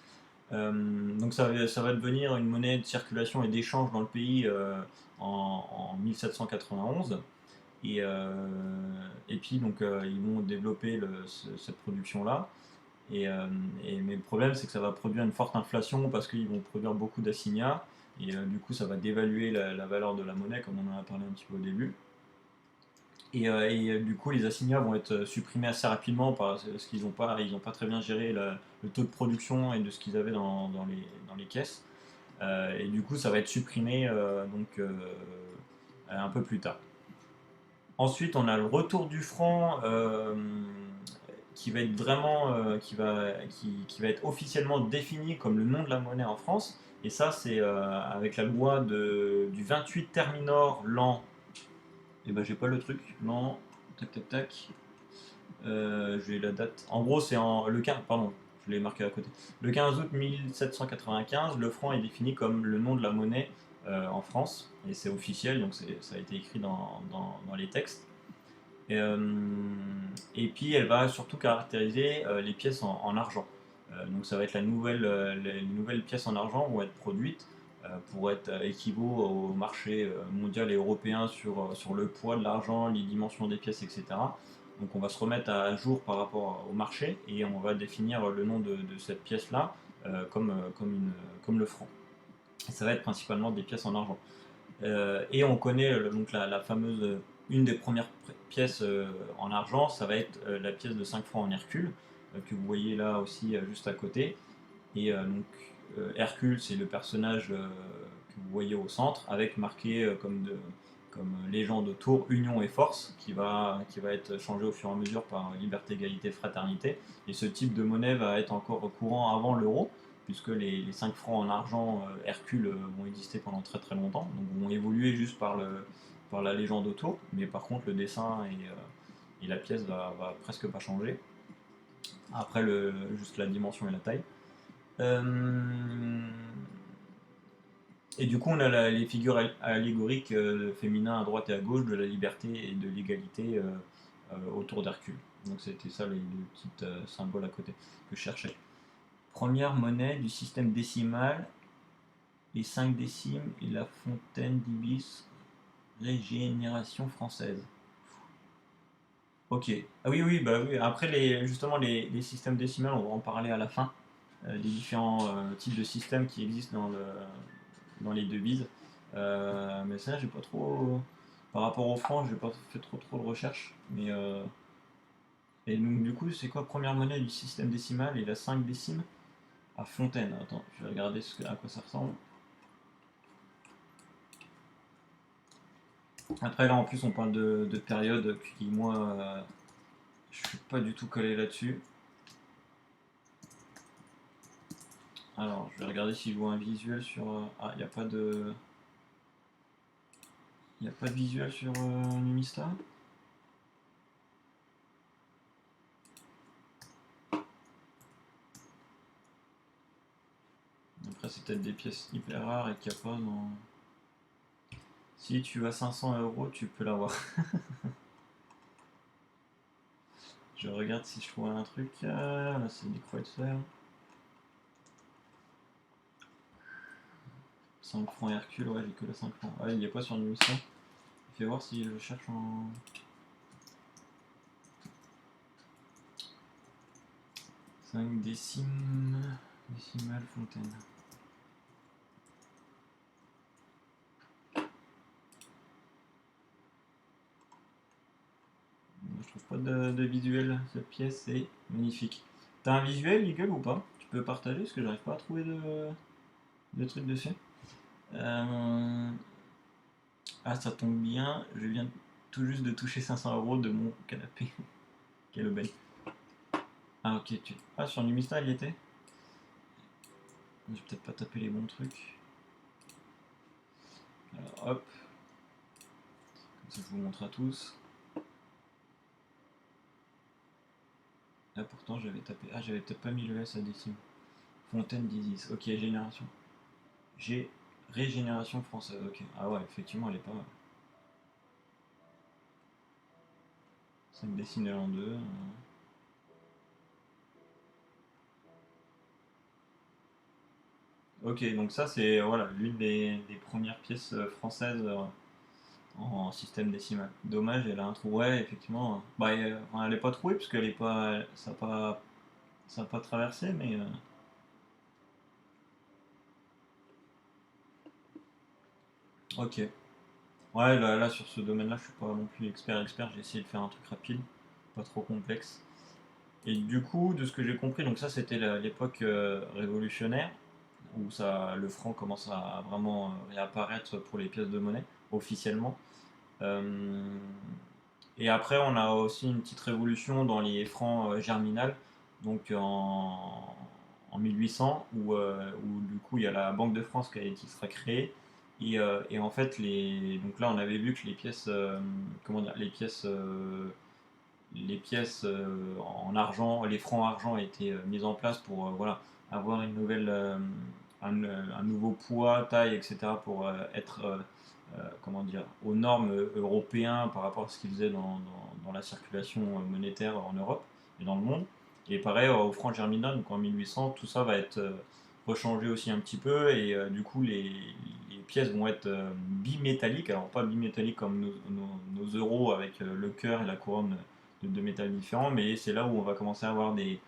donc ça va devenir une monnaie de circulation et d'échange dans le pays en 1791. Et puis donc ils vont développer cette production-là. Mais le problème c'est que ça va produire une forte inflation parce qu'ils vont produire beaucoup d'assignats. Et du coup ça va dévaluer la valeur de la monnaie comme on en a parlé un petit peu au début. Du coup, les assignats vont être supprimés assez rapidement parce qu'ils n'ont pas très bien géré le taux de production et de ce qu'ils avaient dans les caisses. Et du coup, ça va être supprimé un peu plus tard. Ensuite, on a le retour du franc qui va être qui va être officiellement défini comme le nom de la monnaie en France. Et ça, c'est avec la loi du 28 Terminor l'an. Et ben j'ai pas le truc. L'an. Tac tac tac. J'ai la date. En gros, c'est le 15, pardon, je l'ai marqué à côté. Le 15 août 1795, le franc est défini comme le nom de la monnaie en France, et c'est officiel, donc ça a été écrit dans les textes. Et puis, elle va surtout caractériser les pièces en argent. Donc, ça va être les nouvelles pièces en argent vont être produites pour être équivaut au marché mondial et européen sur le poids de l'argent, les dimensions des pièces, etc. Donc on va se remettre à jour par rapport au marché et on va définir le nom de cette pièce-là comme le franc. Et ça va être principalement des pièces en argent. Et on connaît donc la fameuse, une des premières pièces en argent, ça va être la pièce de 5 francs en Hercule, que vous voyez là aussi juste à côté. Et donc Hercule, c'est le personnage que vous voyez au centre, avec marqué comme légende autour Union et Force, qui va être changé au fur et à mesure par Liberté, Égalité, Fraternité. Et ce type de monnaie va être encore courant avant l'euro, puisque les 5 francs en argent Hercule vont exister pendant très très longtemps, donc vont évoluer juste par la légende autour, mais par contre le dessin et la pièce va presque pas changer. Après, juste la dimension et la taille. Euh, et du coup, on a les figures allégoriques féminins à droite et à gauche de la liberté et de l'égalité autour d'Hercule. Donc c'était ça les petits symboles à côté que je cherchais. Première monnaie du système décimal, les 5 décimes et la fontaine d'Ibis, régénération française. Ok. Ah oui, oui, bah oui. Après, justement, les systèmes décimales, on va en parler à la fin. Les différents types de systèmes qui existent dans les devises. Mais ça, j'ai pas trop. Par rapport au franc, j'ai pas fait trop de recherches. Et donc, du coup, c'est quoi première monnaie du système décimal et la 5 décimes à Fontaine? Attends, je vais regarder à quoi ça ressemble. Après, là, en plus, on parle de période qui, moi, je suis pas du tout collé là-dessus. Alors, je vais regarder si je vois un visuel sur. Ah, il n'y a pas de. Il n'y a pas de visuel sur Numista. Après, c'est peut-être des pièces hyper rares et qu'il n'y a pas dans. Si tu as 500 euros, tu peux l'avoir. Je regarde si je trouve un truc. Là, c'est des Kreutzer. 5 francs Hercule, ouais, j'ai que le 5 francs. Ah, il n'y a pas sur Numista. Fais voir si je cherche en. 5 décimes. Décimale Fontaine. Je trouve pas de visuel. Cette pièce est magnifique. T'as un visuel, Eagle, ou pas? Tu peux partager parce que j'arrive pas à trouver de trucs dessus. Ah, ça tombe bien. Je viens tout juste de toucher 500 euros de mon canapé. Quelle aubaine. Ah, ok. Ah, sur Numista, il y était. J'ai peut-être pas tapé les bons trucs. Alors, hop. Comme ça, je vous montre à tous. Là, pourtant, j'avais tapé. Ah, j'avais peut-être pas mis le S à décime. Fontaine d'Isis. Ok, génération. J'ai régénération française. Ok. Ah ouais, effectivement, elle est pas mal. 5 décimales en 2. Ok, donc ça, c'est voilà, l'une des premières pièces françaises en système décimal. Dommage, elle a un trou. Ouais, effectivement. Bah, enfin, elle est pas trouée parce qu'elle est pas, ça a pas traversé, mais ok. Ouais, là, sur ce domaine-là, je suis pas non plus expert. J'ai essayé de faire un truc rapide, pas trop complexe. Et du coup, de ce que j'ai compris, donc ça, c'était l'époque révolutionnaire où ça, le franc commence à vraiment réapparaître pour les pièces de monnaie officiellement. Euh, Et après, on a aussi une petite révolution dans les francs germinal, donc en 1800, où du coup il y a la Banque de France qui sera créée. Et en fait, donc là, on avait vu que les pièces, comment dire, les pièces en argent, les francs argent étaient mises en place pour voilà, avoir une nouvelle, un nouveau poids, taille, etc. pour être comment dire, aux normes européennes par rapport à ce qu'ils faisaient dans la circulation monétaire en Europe et dans le monde. Et pareil au franc germinal, donc en 1800, tout ça va être rechangé aussi un petit peu et du coup les pièces vont être bimétalliques, alors pas bimétalliques comme nos euros avec le cœur et la couronne de métal différents, mais c'est là où on va commencer à avoir des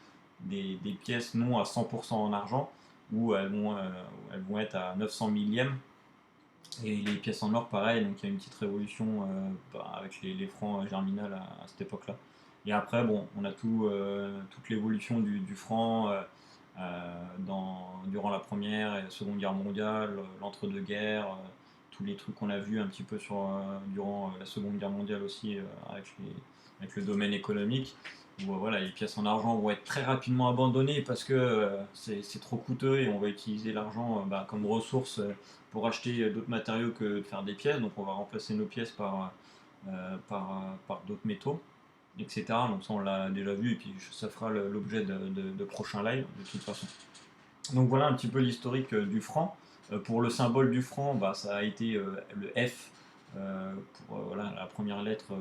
pièces non à 100% en argent, où elles vont être à 900 millièmes. Et les pièces en or, pareil, donc il y a une petite révolution avec les francs germinal à cette époque-là. Et après, bon, on a toute l'évolution du franc durant la Première et la Seconde Guerre mondiale, l'entre-deux-guerres, tous les trucs qu'on a vus un petit peu durant la Seconde Guerre mondiale aussi avec le domaine économique, où voilà, les pièces en argent vont être très rapidement abandonnées parce que c'est trop coûteux et on va utiliser l'argent comme ressource pour acheter d'autres matériaux que de faire des pièces. Donc on va remplacer nos pièces par d'autres métaux, etc. Donc ça on l'a déjà vu et puis ça fera l'objet de prochains lives de toute façon. Donc voilà un petit peu l'historique du franc. Pour le symbole du franc, ça a été le F pour voilà, la première lettre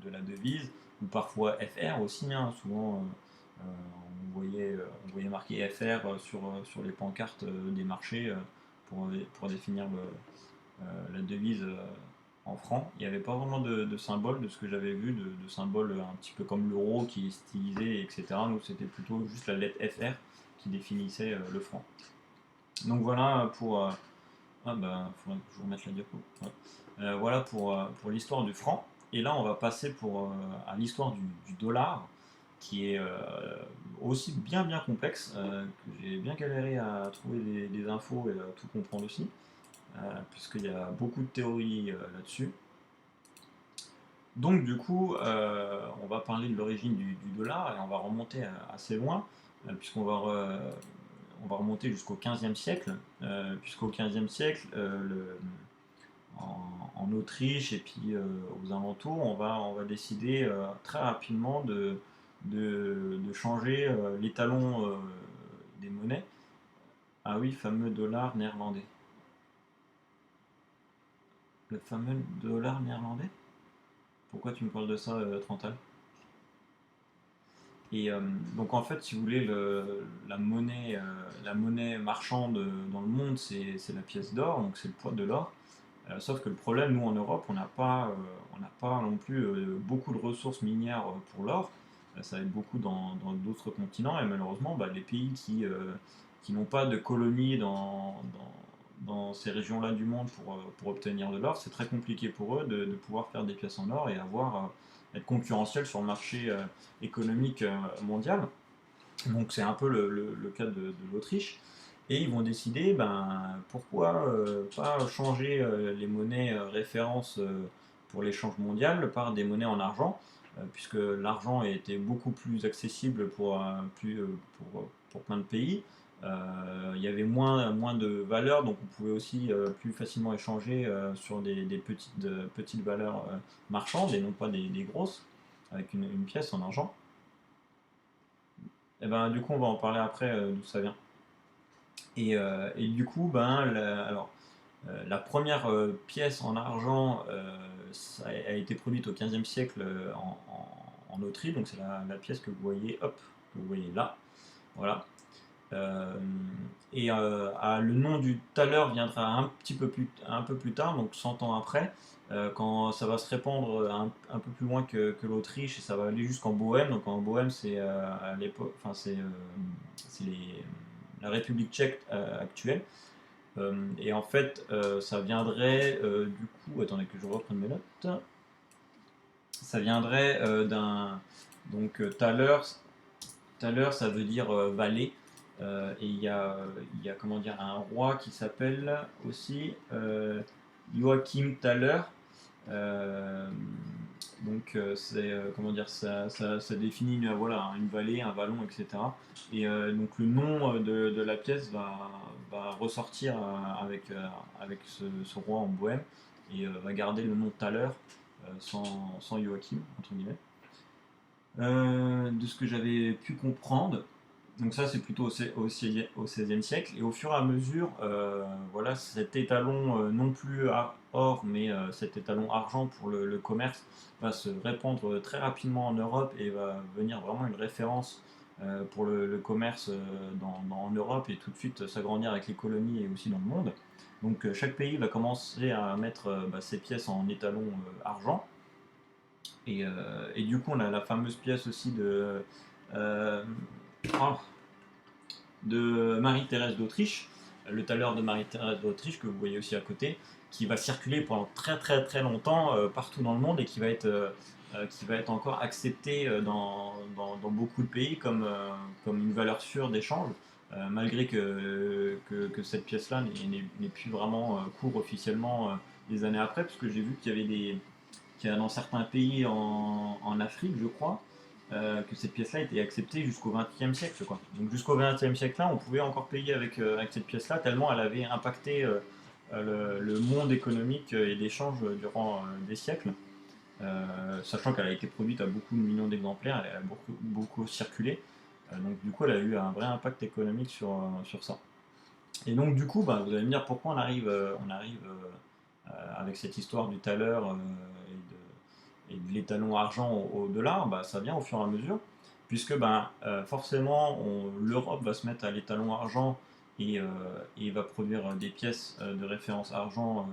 de la devise, ou parfois FR aussi, hein. Souvent on voyait marqué FR sur les pancartes des marchés pour définir la devise en francs. Il n'y avait pas vraiment de symbole de ce que j'avais vu, de symbole un petit peu comme l'euro qui est stylisé, etc. Nous, c'était plutôt juste la lettre FR qui définissait le franc. Donc voilà pour. Ah bah, faudrait que je vous remette la diapo. Ouais. Voilà pour l'histoire du franc. Et là, on va passer à l'histoire du dollar, qui est aussi bien complexe, que j'ai bien galéré à trouver des infos et à tout comprendre aussi, puisqu'il y a beaucoup de théories là-dessus. Donc du coup, on va parler de l'origine du dollar et on va remonter assez loin, puisqu'on on va remonter jusqu'au XVe siècle, puisqu'au XVe siècle, en l'Autriche et puis aux alentours, on va décider très rapidement de changer l'étalon des monnaies. Ah oui, fameux dollar néerlandais. Le fameux dollar néerlandais? Pourquoi tu me parles de ça, Trantal? Et donc en fait, si vous voulez, la monnaie marchande dans le monde, c'est la pièce d'or, donc c'est le poids de l'or. Sauf que le problème, nous en Europe, on n'a pas non plus beaucoup de ressources minières pour l'or. Ça va être beaucoup dans d'autres continents et malheureusement, bah, les pays qui n'ont pas de colonies dans ces régions-là du monde pour obtenir de l'or, c'est très compliqué pour eux de pouvoir faire des pièces en or et être concurrentiel sur le marché économique mondial. Donc c'est un peu le cas de l'Autriche. Et ils vont décider, ben, pourquoi pas changer les monnaies références pour l'échange mondial par des monnaies en argent, puisque l'argent était beaucoup plus accessible pour plein de pays. Il y avait moins de valeur, donc on pouvait aussi plus facilement échanger sur des petites valeurs marchandes et non pas des grosses, avec une pièce en argent. Et ben, du coup, on va en parler après d'où ça vient. Et du coup, ben, la première pièce en argent a été produite au XVe siècle en Autriche, donc c'est la pièce que vous voyez, hop, que vous voyez là, voilà. Euh, le nom du thaler viendra un peu plus tard, donc 100 ans après, quand ça va se répandre un peu plus loin que l'Autriche et ça va aller jusqu'en Bohême. Donc en Bohême, c'est à l'époque, enfin c'est la République tchèque actuelle. Et en fait, ça viendrait du coup, attendez que je reprenne mes notes. Ça viendrait thaler. Thaler, ça veut dire vallée. Et il y a comment dire, un roi qui s'appelle aussi Joachim Thaler. Euh, c'est comment dire, ça définit voilà, une vallée, un vallon, etc. Et donc le nom de la pièce va ressortir avec ce roi en Bohême et va garder le nom de Thaler sans Joachim, entre guillemets. De ce que j'avais pu comprendre, donc ça c'est plutôt au XVIe siècle, et au fur et à mesure, voilà, cet étalon non plus or, mais cet étalon argent pour le commerce va se répandre très rapidement en Europe et va devenir vraiment une référence pour le commerce en Europe et tout de suite s'agrandir avec les colonies et aussi dans le monde. Donc chaque pays va commencer à mettre ses pièces en étalon argent. Et du coup, on a la fameuse pièce aussi euh, oh, de Marie-Thérèse d'Autriche, le thaler de Marie-Thérèse d'Autriche que vous voyez aussi à côté, qui va circuler pendant très très très longtemps partout dans le monde et qui va être encore accepté dans beaucoup de pays comme une valeur sûre d'échange, malgré que cette pièce-là n'est plus vraiment cours officiellement des années après, parce que j'ai vu qu'il y a dans certains pays en Afrique, je crois, que cette pièce-là était acceptée jusqu'au XXe siècle, quoi. Donc jusqu'au XXe siècle-là, on pouvait encore payer avec cette pièce-là, tellement elle avait impacté le monde économique et d'échange durant des siècles. Sachant qu'elle a été produite à beaucoup de millions d'exemplaires, elle a beaucoup, beaucoup circulé. Donc du coup, elle a eu un vrai impact économique sur ça. Et donc du coup, bah, vous allez me dire pourquoi on arrive avec cette histoire du thaler et de l'étalon argent au dollar. Bah, ça vient au fur et à mesure, puisque forcément l'Europe va se mettre à l'étalon argent et va produire des pièces de référence argent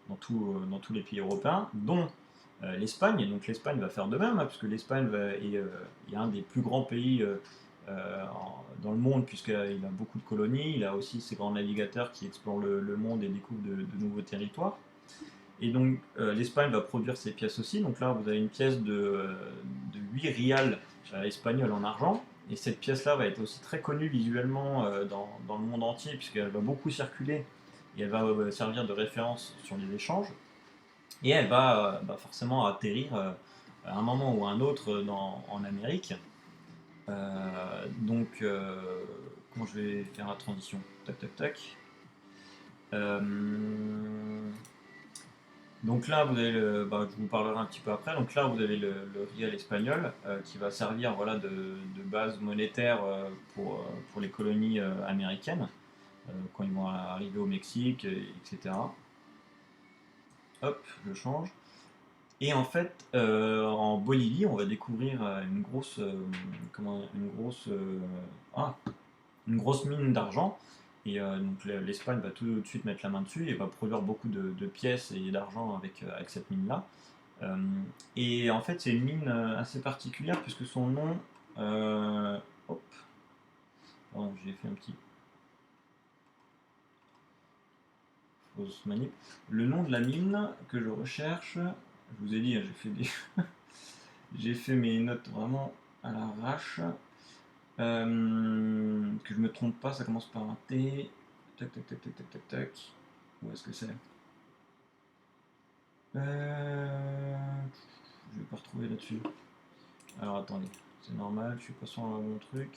dans tous les pays européens, dont l'Espagne. Et donc l'Espagne va faire de même, hein, puisque l'Espagne est un des plus grands pays dans le monde, puisqu'il a beaucoup de colonies. Il a aussi ses grands navigateurs qui explorent le monde et découvrent de nouveaux territoires. Et donc l'Espagne va produire ses pièces aussi. Donc là, vous avez une pièce de 8 rials espagnols en argent. Et cette pièce-là va être aussi très connue visuellement dans le monde entier, puisqu'elle va beaucoup circuler et elle va servir de référence sur les échanges. Et elle va forcément atterrir à un moment ou à un autre en Amérique. Comment je vais faire la transition? Tac, tac, tac. Euh, Donc là, vous avez je vous parlerai un petit peu après. Donc là, vous avez le riel espagnol qui va servir voilà, de base monétaire pour les colonies américaines quand ils vont arriver au Mexique, etc. Hop, je change. Et en fait, en Bolivie, on va découvrir ah, une grosse mine d'argent. Et donc l'Espagne va tout de suite mettre la main dessus et va produire beaucoup de pièces et d'argent avec cette mine-là. Euh, et en fait, c'est une mine assez particulière puisque son nom. Hop, pardon, j'ai fait un petit fausse manip. Le nom de la mine que je recherche, je vous ai dit, hein, j'ai fait mes notes vraiment à l'arrache. Que je me trompe pas, ça commence par un T. Tac, tac, tac, tac, tac, tac, tac. Où est-ce que c'est Je vais pas retrouver là-dessus. Alors attendez, c'est normal, je suis pas sur un bon truc.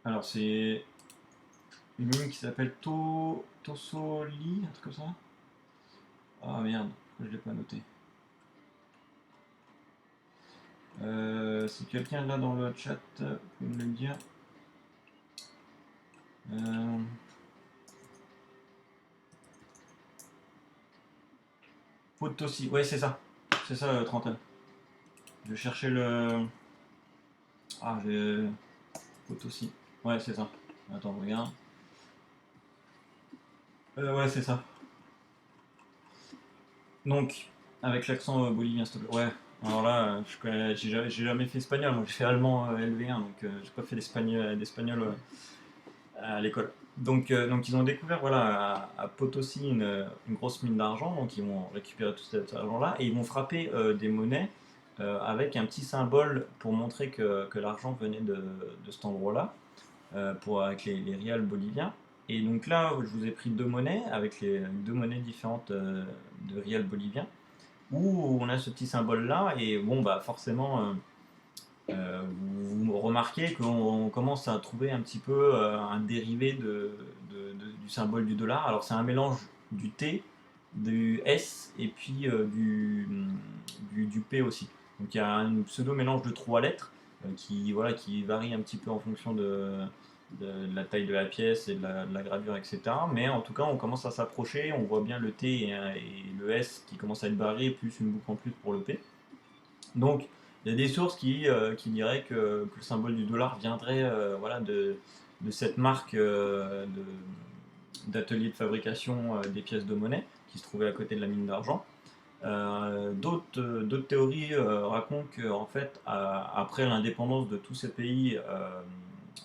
Alors c'est une mine qui s'appelle Tosoli, un truc comme ça. Ah merde, pourquoi je l'ai pas noté. Si quelqu'un là dans le chat peut me le dire. Euh, Potosi, ouais c'est ça. C'est ça, Trentaine. Je cherchais le. Ah, j'ai. Potosi. Ouais, c'est ça. Attends, regarde. Ouais, c'est ça. Donc, avec l'accent bolivien, s'il te plaît. Ouais. Alors là, j'ai jamais fait espagnol. Moi, j'ai fait allemand LV1, donc j'ai pas fait d'espagnol à l'école. Donc, ils ont découvert voilà, à Potosi une grosse mine d'argent, donc ils vont récupérer tout cet argent-là et ils vont frapper des monnaies avec un petit symbole pour montrer que l'argent venait de cet endroit-là, avec les rials boliviens. Et donc là, je vous ai pris deux monnaies avec les deux monnaies différentes de rials boliviens, où on a ce petit symbole-là, et bon, bah forcément, vous remarquez qu'on commence à trouver un petit peu un dérivé du symbole du dollar. Alors c'est un mélange du T, du S et puis du P aussi. Donc il y a un pseudo mélange de trois lettres qui varie un petit peu en fonction de la taille de la pièce et de la gravure, etc. Mais en tout cas, on commence à s'approcher, on voit bien le T et le S qui commencent à être barrés, plus une boucle en plus pour le P. Donc, il y a des sources qui diraient que le symbole du dollar viendrait voilà, de cette marque d'atelier de fabrication des pièces de monnaie qui se trouvait à côté de la mine d'argent. D'autres théories racontent que en fait, après l'indépendance de tous ces pays,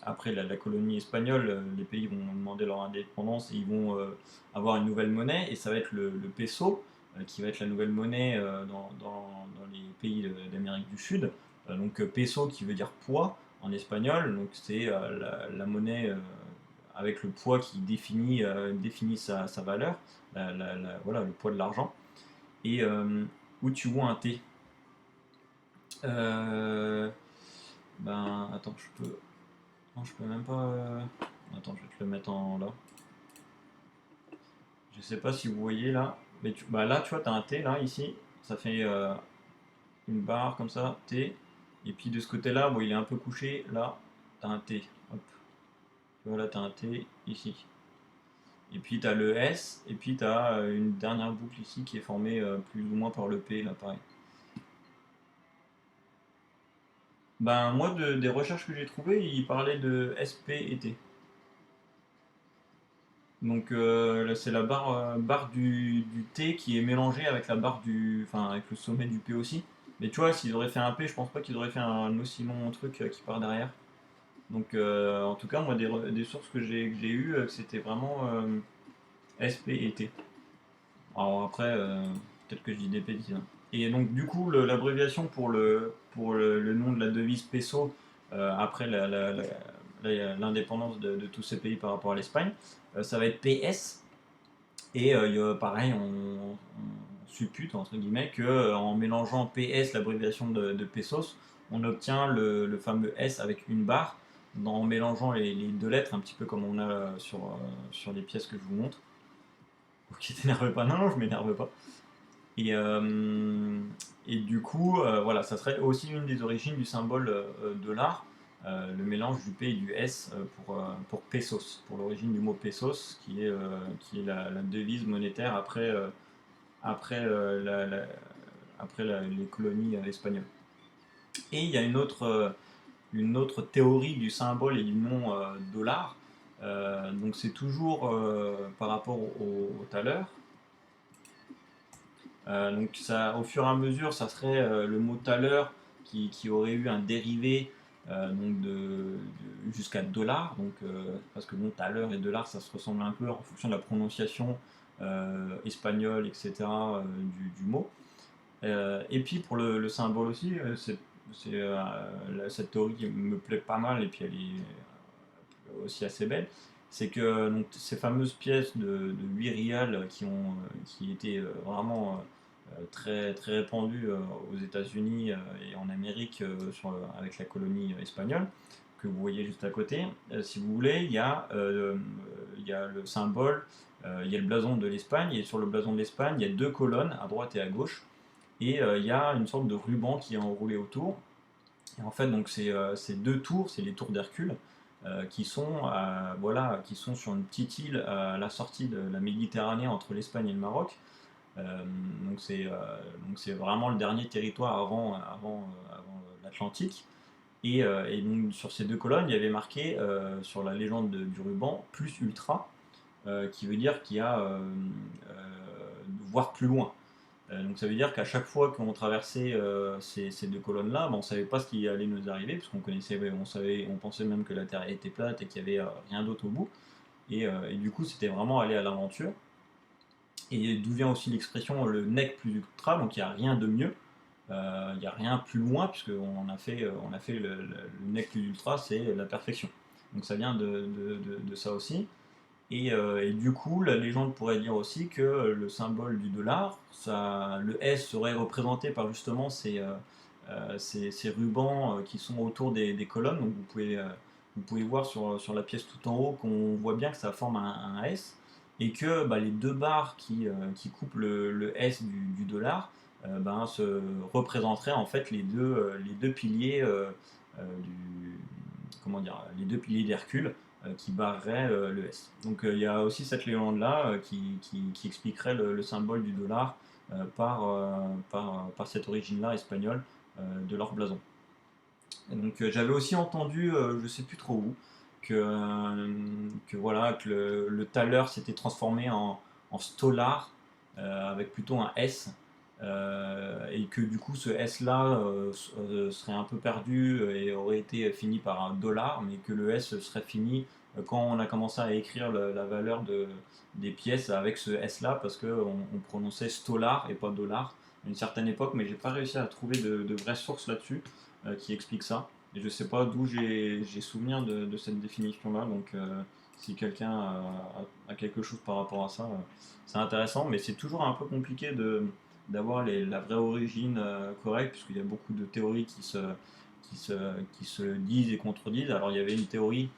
après la colonie espagnole, les pays vont demander leur indépendance et ils vont avoir une nouvelle monnaie et ça va être le peso qui va être la nouvelle monnaie dans les pays d'Amérique du Sud. Donc peso qui veut dire poids en espagnol, donc c'est la monnaie avec le poids qui définit sa valeur, voilà, le poids de l'argent. Et où tu vois un T. Euh, attends, je peux. Non, je peux même pas. Attends, je vais te le mettre en là. Je sais pas si vous voyez là. Mais là, tu vois, tu as un T là, ici. Ça fait une barre comme ça, T. Et puis de ce côté-là, bon, il est un peu couché. Là, tu as un T. Hop. Tu vois, là, tu as un T ici. Et puis tu as le S. Et puis tu as une dernière boucle ici qui est formée plus ou moins par le P, là, pareil. Ben, moi, des recherches que j'ai trouvées, il parlait de SP et T. Donc, là, c'est la barre du T qui est mélangée avec la barre enfin, avec le sommet du P aussi. Mais tu vois, s'ils auraient fait un P, je pense pas qu'ils auraient fait un aussi long truc qui part derrière. Donc, en tout cas, moi, des sources que j'ai eues, c'était vraiment SP et T. Alors après, peut-être que je dis des bêtises, hein. Et donc, du coup, l'abréviation pour le nom de la devise peso, après l'indépendance de tous ces pays par rapport à l'Espagne, ça va être PS. Et pareil, on suppute, entre guillemets, qu'en mélangeant PS, l'abréviation de pesos, on obtient le fameux S avec une barre, en mélangeant les deux lettres, un petit peu comme on a sur les pièces que je vous montre. Ok, t'énerve pas. Non, non, je m'énerve pas. Et, euh, et du coup, voilà, ça serait aussi une des origines du symbole dollar, le mélange du P et du S pour pesos, pour l'origine du mot pesos, qui est la devise monétaire après les colonies espagnoles. Et il y a une autre théorie du symbole et du nom dollar. Donc c'est toujours par rapport au thaler. Donc ça, au fur et à mesure, ça serait le mot thaler qui aurait eu un dérivé donc jusqu'à dollar. Donc, parce que bon, thaler et dollar, ça se ressemble un peu en fonction de la prononciation espagnole, etc. Du mot. Et puis pour le symbole aussi, cette théorie qui me plaît pas mal et puis elle est aussi assez belle, c'est que donc, ces fameuses pièces de 8 rials qui étaient vraiment très, très répandues aux États-Unis et en Amérique avec la colonie espagnole, que vous voyez juste à côté, si vous voulez, il y a le symbole, il y a le blason de l'Espagne, et sur le blason de l'Espagne, il y a deux colonnes à droite et à gauche, et il y a une sorte de ruban qui est enroulé autour. Et en fait, donc ces deux tours, c'est les tours d'Hercule, voilà, qui sont sur une petite île à la sortie de la Méditerranée entre l'Espagne et le Maroc. Euh, donc c'est vraiment le dernier territoire avant l'Atlantique. Et donc sur ces deux colonnes, il y avait marqué sur la légende du ruban plus ultra, qui veut dire qu'il y a voir plus loin. Donc ça veut dire qu'à chaque fois qu'on traversait ces deux colonnes-là, ben, on ne savait pas ce qui allait nous arriver, parce on pensait même que la Terre était plate et qu'il n'y avait rien d'autre au bout. Et du coup, c'était vraiment aller à l'aventure. Et d'où vient aussi l'expression le nec plus ultra, donc il n'y a rien de mieux, il n'y a rien plus loin, puisqu'on on a fait le nec plus ultra, c'est la perfection. Donc ça vient de ça aussi. Et du coup, la légende pourrait dire aussi que le symbole du dollar, le S serait représenté par justement ces rubans qui sont autour des colonnes. Donc vous pouvez voir sur la pièce tout en haut qu'on voit bien que ça forme un S et que bah, les deux barres qui coupent le S du dollar ben, se représenteraient en fait les deux piliers comment dire, les deux piliers d'Hercule qui barrerait le S. Donc il y a aussi cette légende-là qui expliquerait le symbole du dollar par cette origine-là espagnole de leur blason. Et donc j'avais aussi entendu, je ne sais plus trop où, voilà, que le thaler s'était transformé en stolar avec plutôt un S. Et que du coup ce S-là serait un peu perdu et aurait été fini par un dollar, mais que le S serait fini quand on a commencé à écrire la valeur des pièces avec ce S-là, parce qu'on on prononçait stolar et pas dollar à une certaine époque, mais j'ai pas réussi à trouver de vraies sources là-dessus qui expliquent ça. Et je sais pas d'où j'ai souvenir de cette définition-là, donc si quelqu'un a quelque chose par rapport à ça, c'est intéressant, mais c'est toujours un peu compliqué d'avoir la vraie origine correcte, puisqu'il y a beaucoup de théories qui, se, qui se disent et contredisent. Alors il y avait une théorie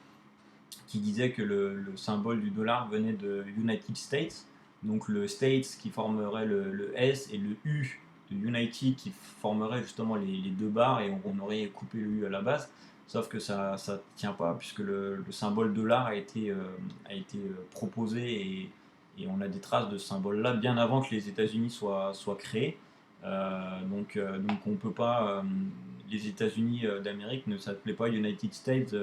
qui disait que le symbole du dollar venait de United States, donc le States qui formerait le S et le U de United qui formerait justement les deux barres et on aurait coupé le U à la base. Sauf que ça ne tient pas puisque le symbole dollar a été proposé et on a des traces de ce symbole-là bien avant que les États-Unis soient créés. Donc on peut pas. Les États-Unis d'Amérique ne s'appelaient pas United States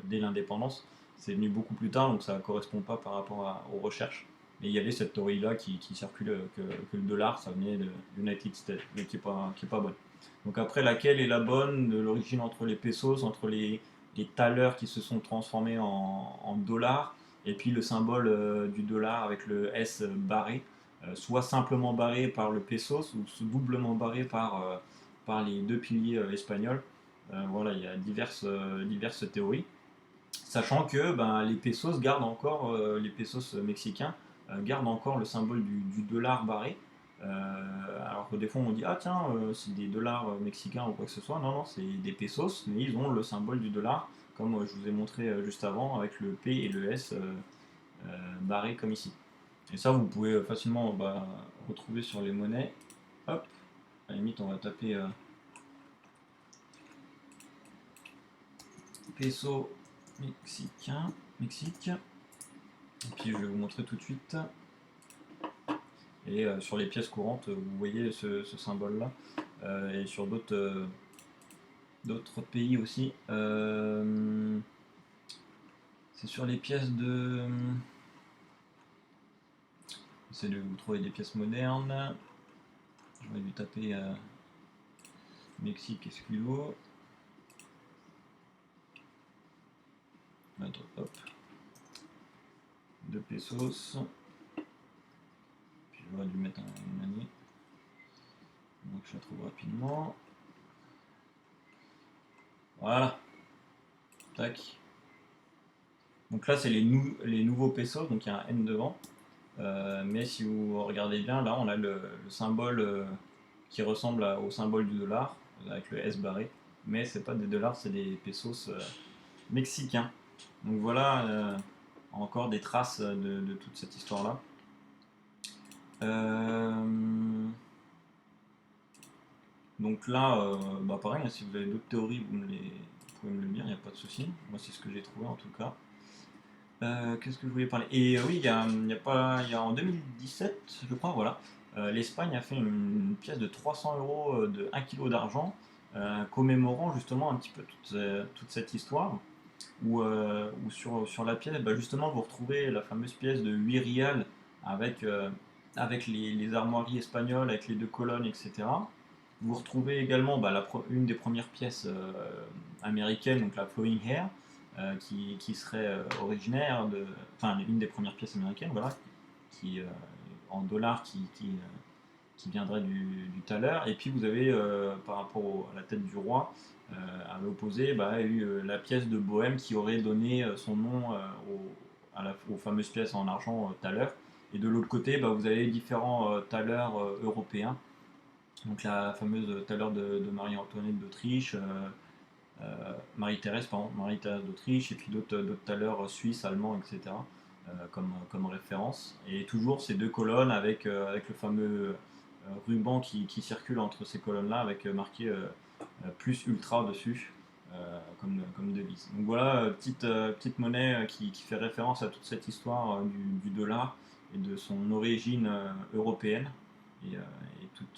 dès l'indépendance. C'est venu beaucoup plus tard, donc ça ne correspond pas par rapport aux recherches. Mais il y avait cette théorie-là qui circule que le dollar, ça venait de United States, mais qui est pas bonne. Donc après, laquelle est la bonne de l'origine entre les pesos, entre les thalers qui se sont transformés en dollars, et puis le symbole du dollar avec le S barré, soit simplement barré par le pesos, ou doublement barré par les deux piliers espagnols. Voilà, il y a diverses théories. Sachant que ben, les pesos mexicains gardent encore le symbole du dollar barré. Alors que des fois on dit ah tiens c'est des dollars mexicains ou quoi que ce soit. Non non c'est des pesos mais ils ont le symbole du dollar comme je vous ai montré juste avant avec le P et le S barré comme ici. Et ça, vous pouvez facilement retrouver sur les monnaies. Hop, à la limite, on va taper peso mexicain, Mexique. Et puis je vais vous montrer tout de suite. Et sur les pièces courantes, vous voyez ce symbole-là. Et sur d'autres pays aussi. C'est sur les pièces de... J'essaie de vous trouver des pièces modernes. J'aurais dû taper Mexique Esquilo. Attends, hop. 2 pesos. Puis j'aurais dû mettre une année. Donc je la trouve rapidement. Voilà. Tac. Donc là, c'est les nouveaux pesos, donc il y a un N devant. Mais si vous regardez bien, là, on a le symbole qui ressemble au symbole du dollar, avec le S barré. Mais c'est pas des dollars, c'est des pesos mexicains. Donc voilà, encore des traces de toute cette histoire-là. Donc là, pareil, hein, si vous avez d'autres théories, vous pouvez me le dire, il n'y a pas de souci. Moi, c'est ce que j'ai trouvé en tout cas. Qu'est-ce que je voulais parler? Et oui, il y a en 2017, je crois, voilà, l'Espagne a fait une pièce de 300 euros de 1 kg d'argent, commémorant justement un petit peu toute cette histoire. Où sur la pièce, justement, vous retrouvez la fameuse pièce de 8 rials avec, avec les armoiries espagnoles, avec les 2 colonnes, etc. Vous retrouvez également une des premières pièces américaines, donc la Flowing Hair, qui serait originaire de. Enfin, une des premières pièces américaines, voilà, qui, en dollars qui viendrait du thaler. Et puis vous avez, par rapport à la tête du roi, à l'opposé, eu la pièce de Bohème qui aurait donné son nom aux fameuses pièces en argent thaler. Et de l'autre côté, vous avez différents thalers européens. Donc la fameuse thaler de Marie-Antoinette d'Autriche, Marie-Thérèse, pardon, Marie-Thérèse d'Autriche, et puis d'autres thalers suisses, allemands, etc. Comme référence. Et toujours ces 2 colonnes avec le fameux ruban qui circule entre ces colonnes-là, avec marqué plus ultra dessus, comme devise. Donc voilà, petite monnaie qui fait référence à toute cette histoire du dollar et de son origine européenne. Et toute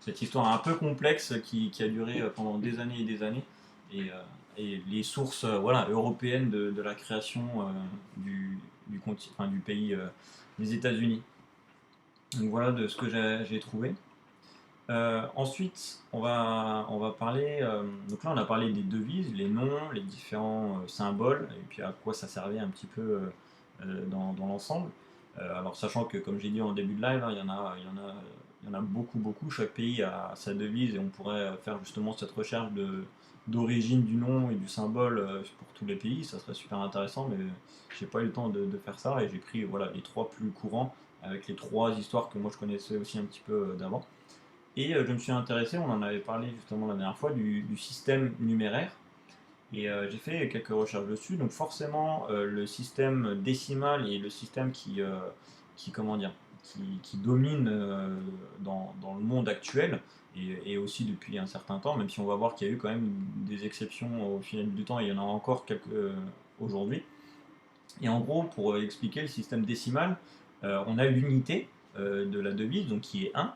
cette histoire un peu complexe qui a duré pendant des années et des années. Et les sources voilà, européennes de la création du pays des États-Unis. Donc voilà de ce que j'ai trouvé. Ensuite, on va parler. Donc là, on a parlé des devises, les noms, les différents symboles, et puis à quoi ça servait un petit peu dans l'ensemble. Alors, sachant que, comme j'ai dit en début de live, hein, il y en a beaucoup, beaucoup. Chaque pays a sa devise, et on pourrait faire justement cette recherche d'origine du nom et du symbole pour tous les pays. Ça serait super intéressant, mais j'ai pas eu le temps de faire ça, et j'ai pris voilà, les 3 plus courants, avec les 3 histoires que moi je connaissais aussi un petit peu d'avant. Et je me suis intéressé, on en avait parlé justement la dernière fois, du système numéraire. Et j'ai fait quelques recherches dessus. Donc forcément, le système décimal est le système comment dire, qui domine dans le monde actuel, et aussi depuis un certain temps, même si on va voir qu'il y a eu quand même des exceptions au final du temps, et il y en a encore quelques aujourd'hui. Et en gros, pour expliquer le système décimal, on a l'unité de la devise, donc qui est 1.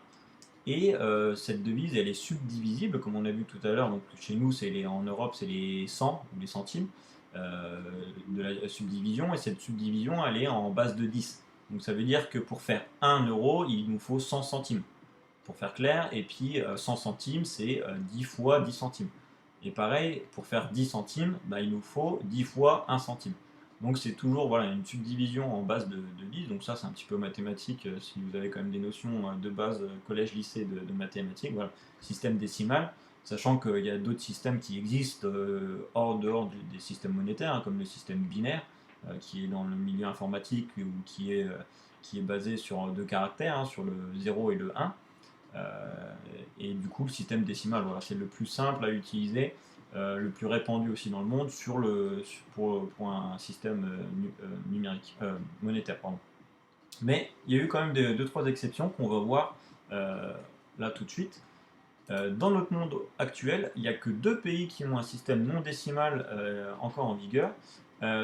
Et cette devise, elle est subdivisible, comme on a vu tout à l'heure. Donc chez nous, en Europe, c'est les cents ou les centimes de la subdivision. Et cette subdivision, elle est en base de 10. Donc ça veut dire que pour faire 1 euro, il nous faut 100 centimes. Pour faire clair, et puis 100 centimes, c'est 10 fois 10 centimes. Et pareil, pour faire 10 centimes, il nous faut 10 fois 1 centime. Donc c'est toujours voilà, une subdivision en base de 10. Donc ça, c'est un petit peu mathématique si vous avez quand même des notions de base collège-lycée de mathématiques. Voilà, système décimal, sachant qu'il y a d'autres systèmes qui existent dehors des systèmes monétaires, hein, comme le système binaire, qui est dans le milieu informatique, ou qui est basé sur 2 caractères, hein, sur le 0 et le 1. Et du coup, le système décimal, voilà, c'est le plus simple à utiliser, le plus répandu aussi dans le monde pour un système numérique, monétaire. Pardon. Mais il y a eu quand même deux, trois exceptions qu'on va voir là tout de suite. Dans notre monde actuel, il n'y a que deux pays qui ont un système non décimal encore en vigueur.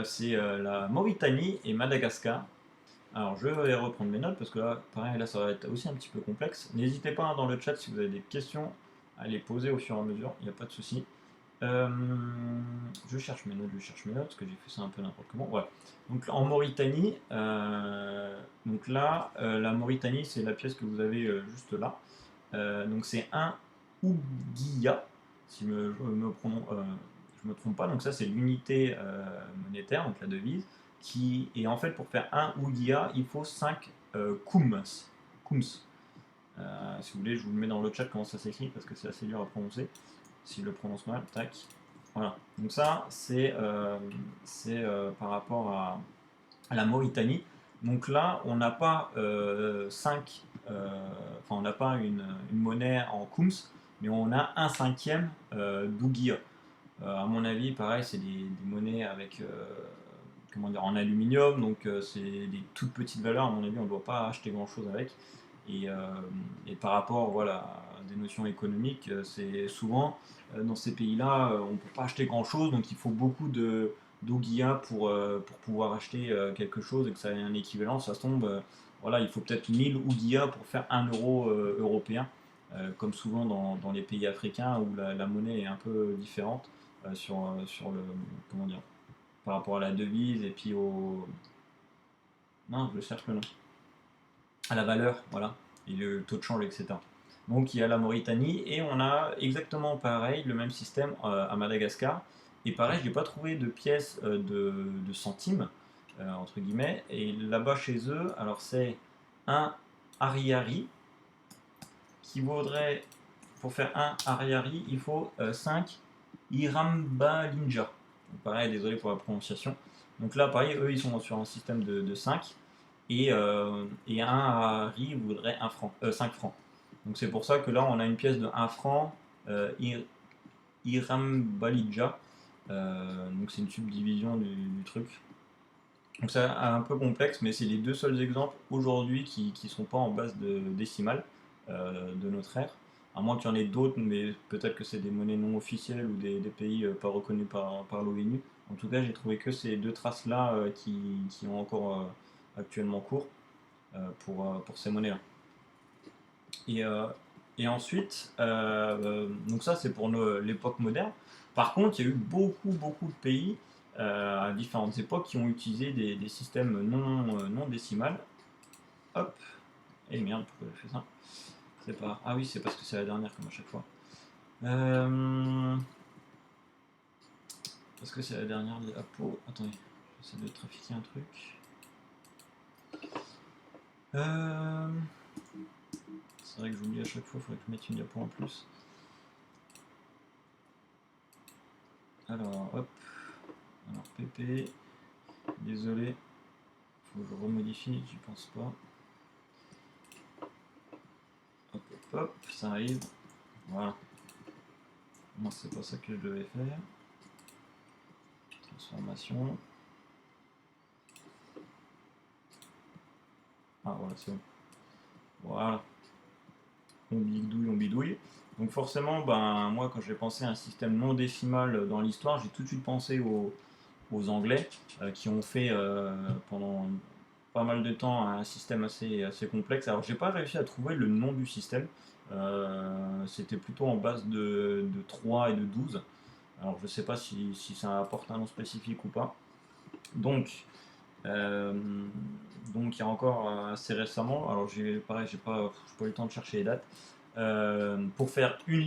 C'est la Mauritanie et Madagascar. Alors je vais reprendre mes notes parce que là, pareil, là ça va être aussi un petit peu complexe. N'hésitez pas hein, dans le chat si vous avez des questions à les poser au fur et à mesure, il n'y a pas de souci. Euh, je cherche mes notes, parce que j'ai fait ça un peu n'importe comment. Voilà. Donc en Mauritanie, donc là, la Mauritanie, c'est la pièce que vous avez juste là. Donc c'est un Ouguiya, si je me trompe pas. Donc ça, c'est l'unité monétaire, donc la devise, qui est en fait pour faire un Ouguiya, il faut 5 koums. Koums. Si vous voulez, je vous le mets dans le chat comment ça s'écrit parce que c'est assez dur à prononcer. Si je le prononce mal, tac. Voilà. Donc ça, c'est par rapport à la Mauritanie. Donc là, on n'a pas 5, enfin on n'a pas une monnaie en koums, mais on a un cinquième d'Ouguiya. À mon avis, pareil, c'est des monnaies avec comment dire, en aluminium, donc c'est des toutes petites valeurs. À mon avis, on ne doit pas acheter grand chose avec. Et, euh, et par rapport voilà, à des notions économiques, c'est souvent dans ces pays-là, on ne peut pas acheter grand chose, donc il faut beaucoup de d'Ouguiya pour pouvoir acheter quelque chose et que ça ait un équivalent. Ça se tombe, voilà, il faut peut-être 1000 Ouguiya pour faire 1 euro européen, comme souvent dans les pays africains où la monnaie est un peu différente sur le comment dire par rapport à la devise et puis au non je cherche le nom à la valeur voilà et le taux de change etc. Donc il y a la Mauritanie et on a exactement pareil le même système à Madagascar et pareil je n'ai pas trouvé de pièces de centimes entre guillemets et là-bas chez eux alors c'est un ariari qui vaudrait pour faire un ariari il faut 5 irambalinja. Pareil, désolé pour la prononciation. Donc là, pareil, eux, ils sont sur un système de 5 et un Harari voudrait 5 francs. Donc c'est pour ça que là, on a une pièce de 1 franc Iram Balidja. Donc c'est une subdivision du truc. Donc c'est un peu complexe, mais c'est les deux seuls exemples aujourd'hui qui ne sont pas en base de décimale de notre ère. À moins qu'il y en ait d'autres, mais peut-être que c'est des monnaies non officielles ou des pays pas reconnus par l'ONU. En tout cas, j'ai trouvé que ces deux traces-là qui ont encore actuellement cours pour ces monnaies-là. Et, euh, et ensuite, donc ça c'est pour l'époque moderne. Par contre, il y a eu beaucoup de pays à différentes époques qui ont utilisé des systèmes non décimales. Hop, et merde, pourquoi j'ai fait ça? C'est pas. Ah oui, c'est parce que c'est la dernière comme à chaque fois. Parce que c'est la dernière diapo. Attendez, j'essaie de trafiquer un truc. C'est vrai que j'oublie à chaque fois, il faudrait que je mette une diapo en plus. Alors, hop. Alors, PP. Désolé. Faut que je remodifie, j'y pense pas. Hop, ça arrive. Voilà. Non, c'est pas ça que je devais faire. Transformation. Ah, voilà, c'est bon. Voilà. On bidouille. Donc forcément, ben, moi, quand j'ai pensé à un système non décimal dans l'histoire, j'ai tout de suite pensé aux Anglais qui ont fait pendant pas mal de temps un système assez complexe. Alors, j'ai pas réussi à trouver le nom du système. C'était plutôt en base de 3 et de 12. Alors, je sais pas si ça apporte un nom spécifique ou pas. Donc, euh, donc il y a encore assez récemment, alors pareil, j'ai pas eu le temps de chercher les dates. Pour faire une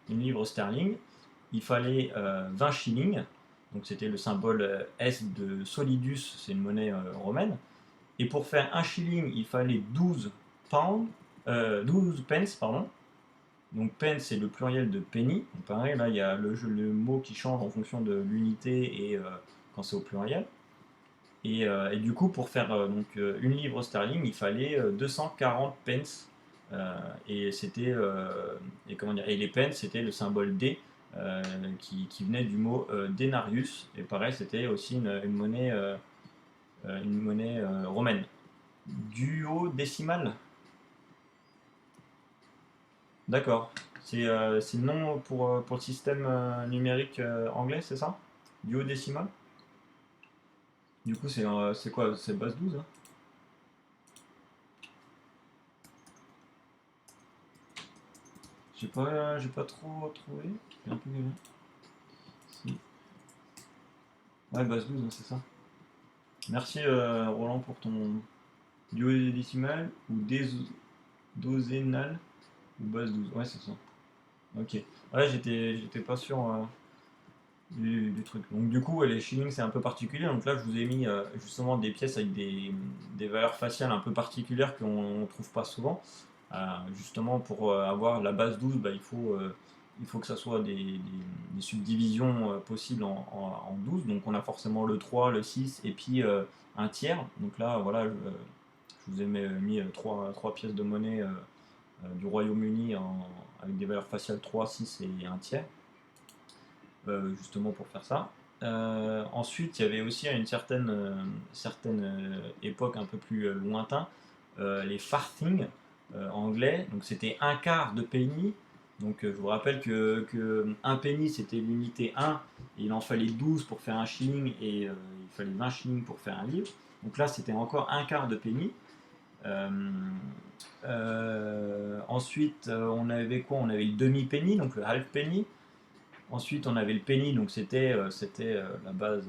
livre sterling, il fallait 20 shillings, donc c'était le symbole S de Solidus, c'est une monnaie romaine. Et pour faire un shilling, il fallait 12 pounds, 12 pence, pardon. Donc pence c'est le pluriel de penny. Donc pareil, là il y a le mot qui change en fonction de l'unité et quand c'est au pluriel. Et du coup, pour faire une livre sterling, il fallait 240 pence. Et c'était et les pence, c'était le symbole D qui venait du mot denarius. Et pareil, c'était aussi une monnaie romaine. Duodécimal. D'accord. C'est le nom pour le système numérique anglais, c'est ça? Duodécimal? Du coup, c'est quoi? C'est base 12, hein? J'ai pas trop trouvé. J'ai un peu galéré. Si. Ouais, base 12, hein, c'est ça. Merci Roland pour ton duodécimal ou dosénal ou base 12. Ouais, c'est ça. Ok. Ouais, j'étais pas sûr du truc. Donc du coup, ouais, les shillings c'est un peu particulier. Donc là, je vous ai mis justement des pièces avec des valeurs faciales un peu particulières qu'on trouve pas souvent. Justement, pour avoir la base 12, bah, il faut que ça soit des subdivisions possibles en 12. Donc on a forcément le 3, le 6 et puis un tiers. Donc là, voilà, je vous ai mis trois pièces de monnaie du Royaume-Uni avec des valeurs faciales 3, 6 et un tiers, justement pour faire ça. Ensuite, il y avait aussi à une certaine époque un peu plus lointain, les farthing anglais. Donc c'était un quart de penny. Donc je vous rappelle que un penny c'était l'unité 1 et il en fallait 12 pour faire un shilling et il fallait 20 shillings pour faire un livre. Donc là c'était encore un quart de penny. Euh, ensuite on avait quoi? On avait le demi-penny, donc le half penny. Ensuite, on avait le penny, donc c'était la base,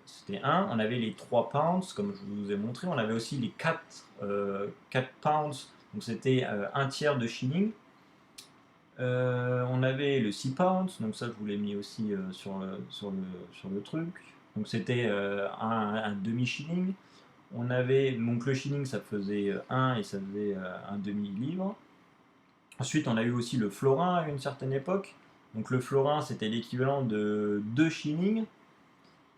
c'était 1. On avait les 3 pounds, comme je vous ai montré. On avait aussi les 4 pounds, donc c'était un tiers de shilling. On avait le 6 pounds, donc ça je vous l'ai mis aussi sur le truc. Donc c'était un demi-shilling. On avait, donc le shilling ça faisait 1 et ça faisait un demi-livre. Ensuite, on a eu aussi le florin à une certaine époque. Donc le florin, c'était l'équivalent de 2 shillings.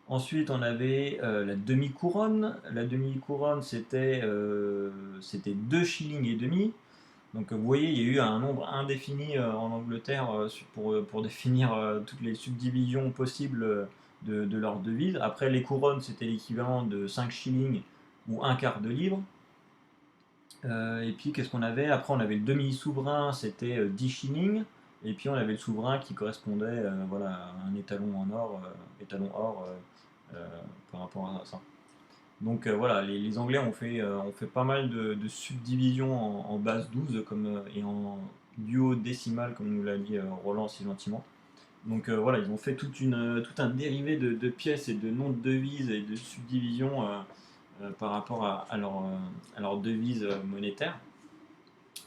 Ensuite, on avait la demi-couronne. La demi-couronne, c'était 2 shillings et demi. Donc vous voyez, il y a eu un nombre indéfini en Angleterre pour définir toutes les subdivisions possibles de leur devise. Après, les couronnes, c'était l'équivalent de 5 shillings ou un quart de livre. Et puis qu'est-ce qu'on avait? Après on avait le demi-souverain, c'était 10 shillings. Et puis on avait le souverain qui correspondait voilà, à un étalon en or, étalon or par rapport à ça. Donc voilà, les Anglais ont fait pas mal de subdivisions en base 12 et en duodécimal, comme nous l'a dit Roland si gentiment. Donc voilà, ils ont fait tout un dérivé de pièces et de noms de devises et de subdivisions par rapport à leur devise monétaire.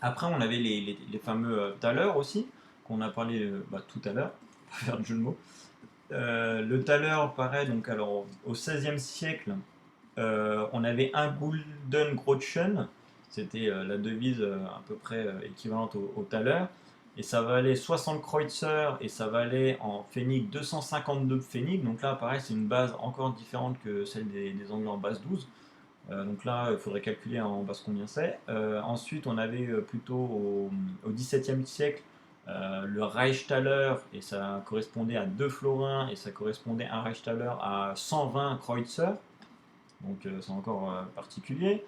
Après, on avait les fameux thalers aussi, qu'on a parlé tout à l'heure, pour faire de jeu de mots. Le thaler, pareil, donc alors au XVIe siècle, on avait un Gulden Groschen, c'était la devise à peu près équivalente au thaler, et ça valait 60 Kreutzer et ça valait en pfennig 252 pfennig. Donc là, pareil, c'est une base encore différente que celle des Anglais en base 12. Donc là, il faudrait calculer en base combien c'est. Ensuite, on avait plutôt au XVIIe siècle le Reichstaler, et ça correspondait à 2 florins, et ça correspondait un Reichstaler à 120 Kreutzer. Donc c'est encore particulier.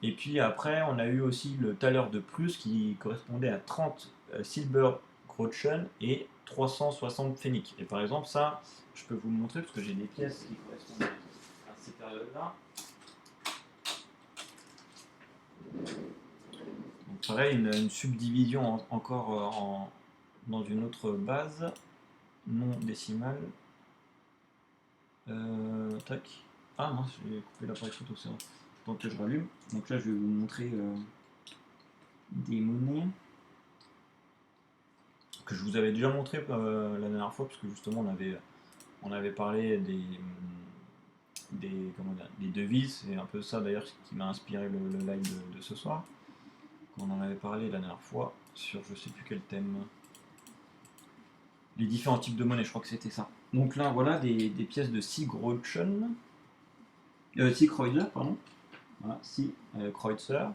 Et puis après, on a eu aussi le Thaler de Plus qui correspondait à 30 Silber Groschen et 360 Pfennig. Et par exemple, ça, je peux vous le montrer parce que j'ai des pièces qui correspondent à ces périodes-là. Donc pareil, une subdivision encore dans une autre base, non décimale. Tac. Ah mince, j'ai coupé l'appareil photo, c'est vrai. Tant que je rallume. Donc là, je vais vous montrer des monnaies que je vous avais déjà montré la dernière fois, parce que justement, on avait parlé des devises. C'est un peu ça d'ailleurs qui m'a inspiré le live de ce soir. On en avait parlé la dernière fois sur je sais plus quel thème. Les différents types de monnaie, je crois que c'était ça. Donc là, voilà des pièces de 6 Groschen, 6 Kreutzer, pardon. Voilà, 6 Kreutzer.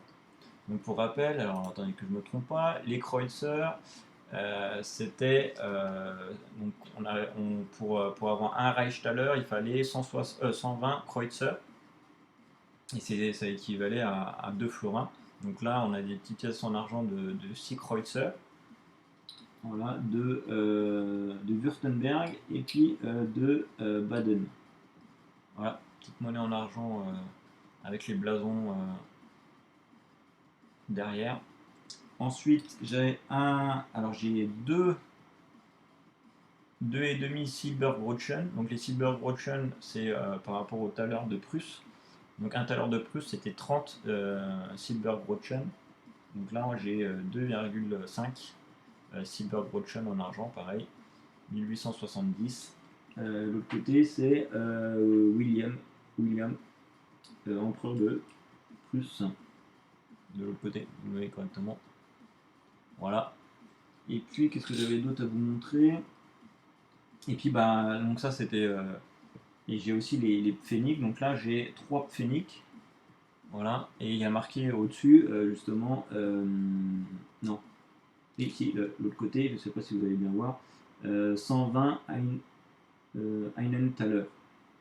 Donc pour rappel, alors attendez que je ne me trompe pas, les Kreutzer, c'était donc pour avoir un Reichstaler, il fallait 120 Kreutzer. et ça équivalait à 2 florins. Donc là, on a des petites pièces en argent de Sieg-Kreutzer, voilà, de Württemberg et puis de Baden. Voilà, petite monnaie en argent avec les blasons derrière. Ensuite, j'ai deux et demi Silbergroschen. Donc les Silbergroschen, c'est par rapport au thaler de Prusse. Donc un thaler de Prusse, c'était 30 Silbergroschen. Donc là, j'ai 2,5 Silbergroschen en argent, pareil, 1870. L'autre côté, c'est William, empereur de Prusse. De l'autre côté, vous voyez correctement. Voilà. Et puis, qu'est-ce que j'avais d'autre à vous montrer? Et puis, bah, donc ça, c'était. Et j'ai aussi les pfennigs. Donc là, j'ai 3 pfennigs. Voilà. Et il y a marqué au-dessus, justement. Non. Et ici, l'autre côté, je ne sais pas si vous allez bien voir. 120 Einenthaler.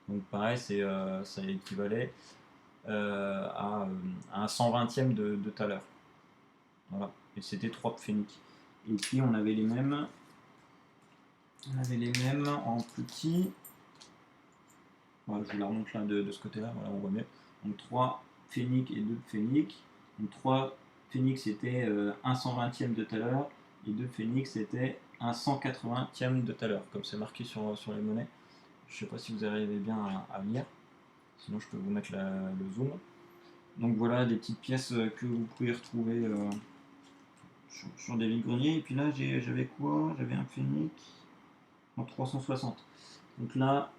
Donc pareil, ça équivalait à un 120e de thaler. Voilà. Et c'était 3 pfennigs. Et ici, on avait les mêmes. On avait les mêmes en petit. Voilà, je vous la remonte là de ce côté-là, voilà, on voit mieux. Donc 3 pfennigs et 2 pfennigs. Donc 3 pfennigs c'était un 120e de thaler et 2 pfennigs c'était un 180e de thaler, comme c'est marqué sur les monnaies. Je ne sais pas si vous arrivez bien à lire, sinon je peux vous mettre le zoom. Donc voilà des petites pièces que vous pouvez retrouver sur des vide-greniers. Et puis là j'avais quoi? J'avais un pfennig en 360. Donc là,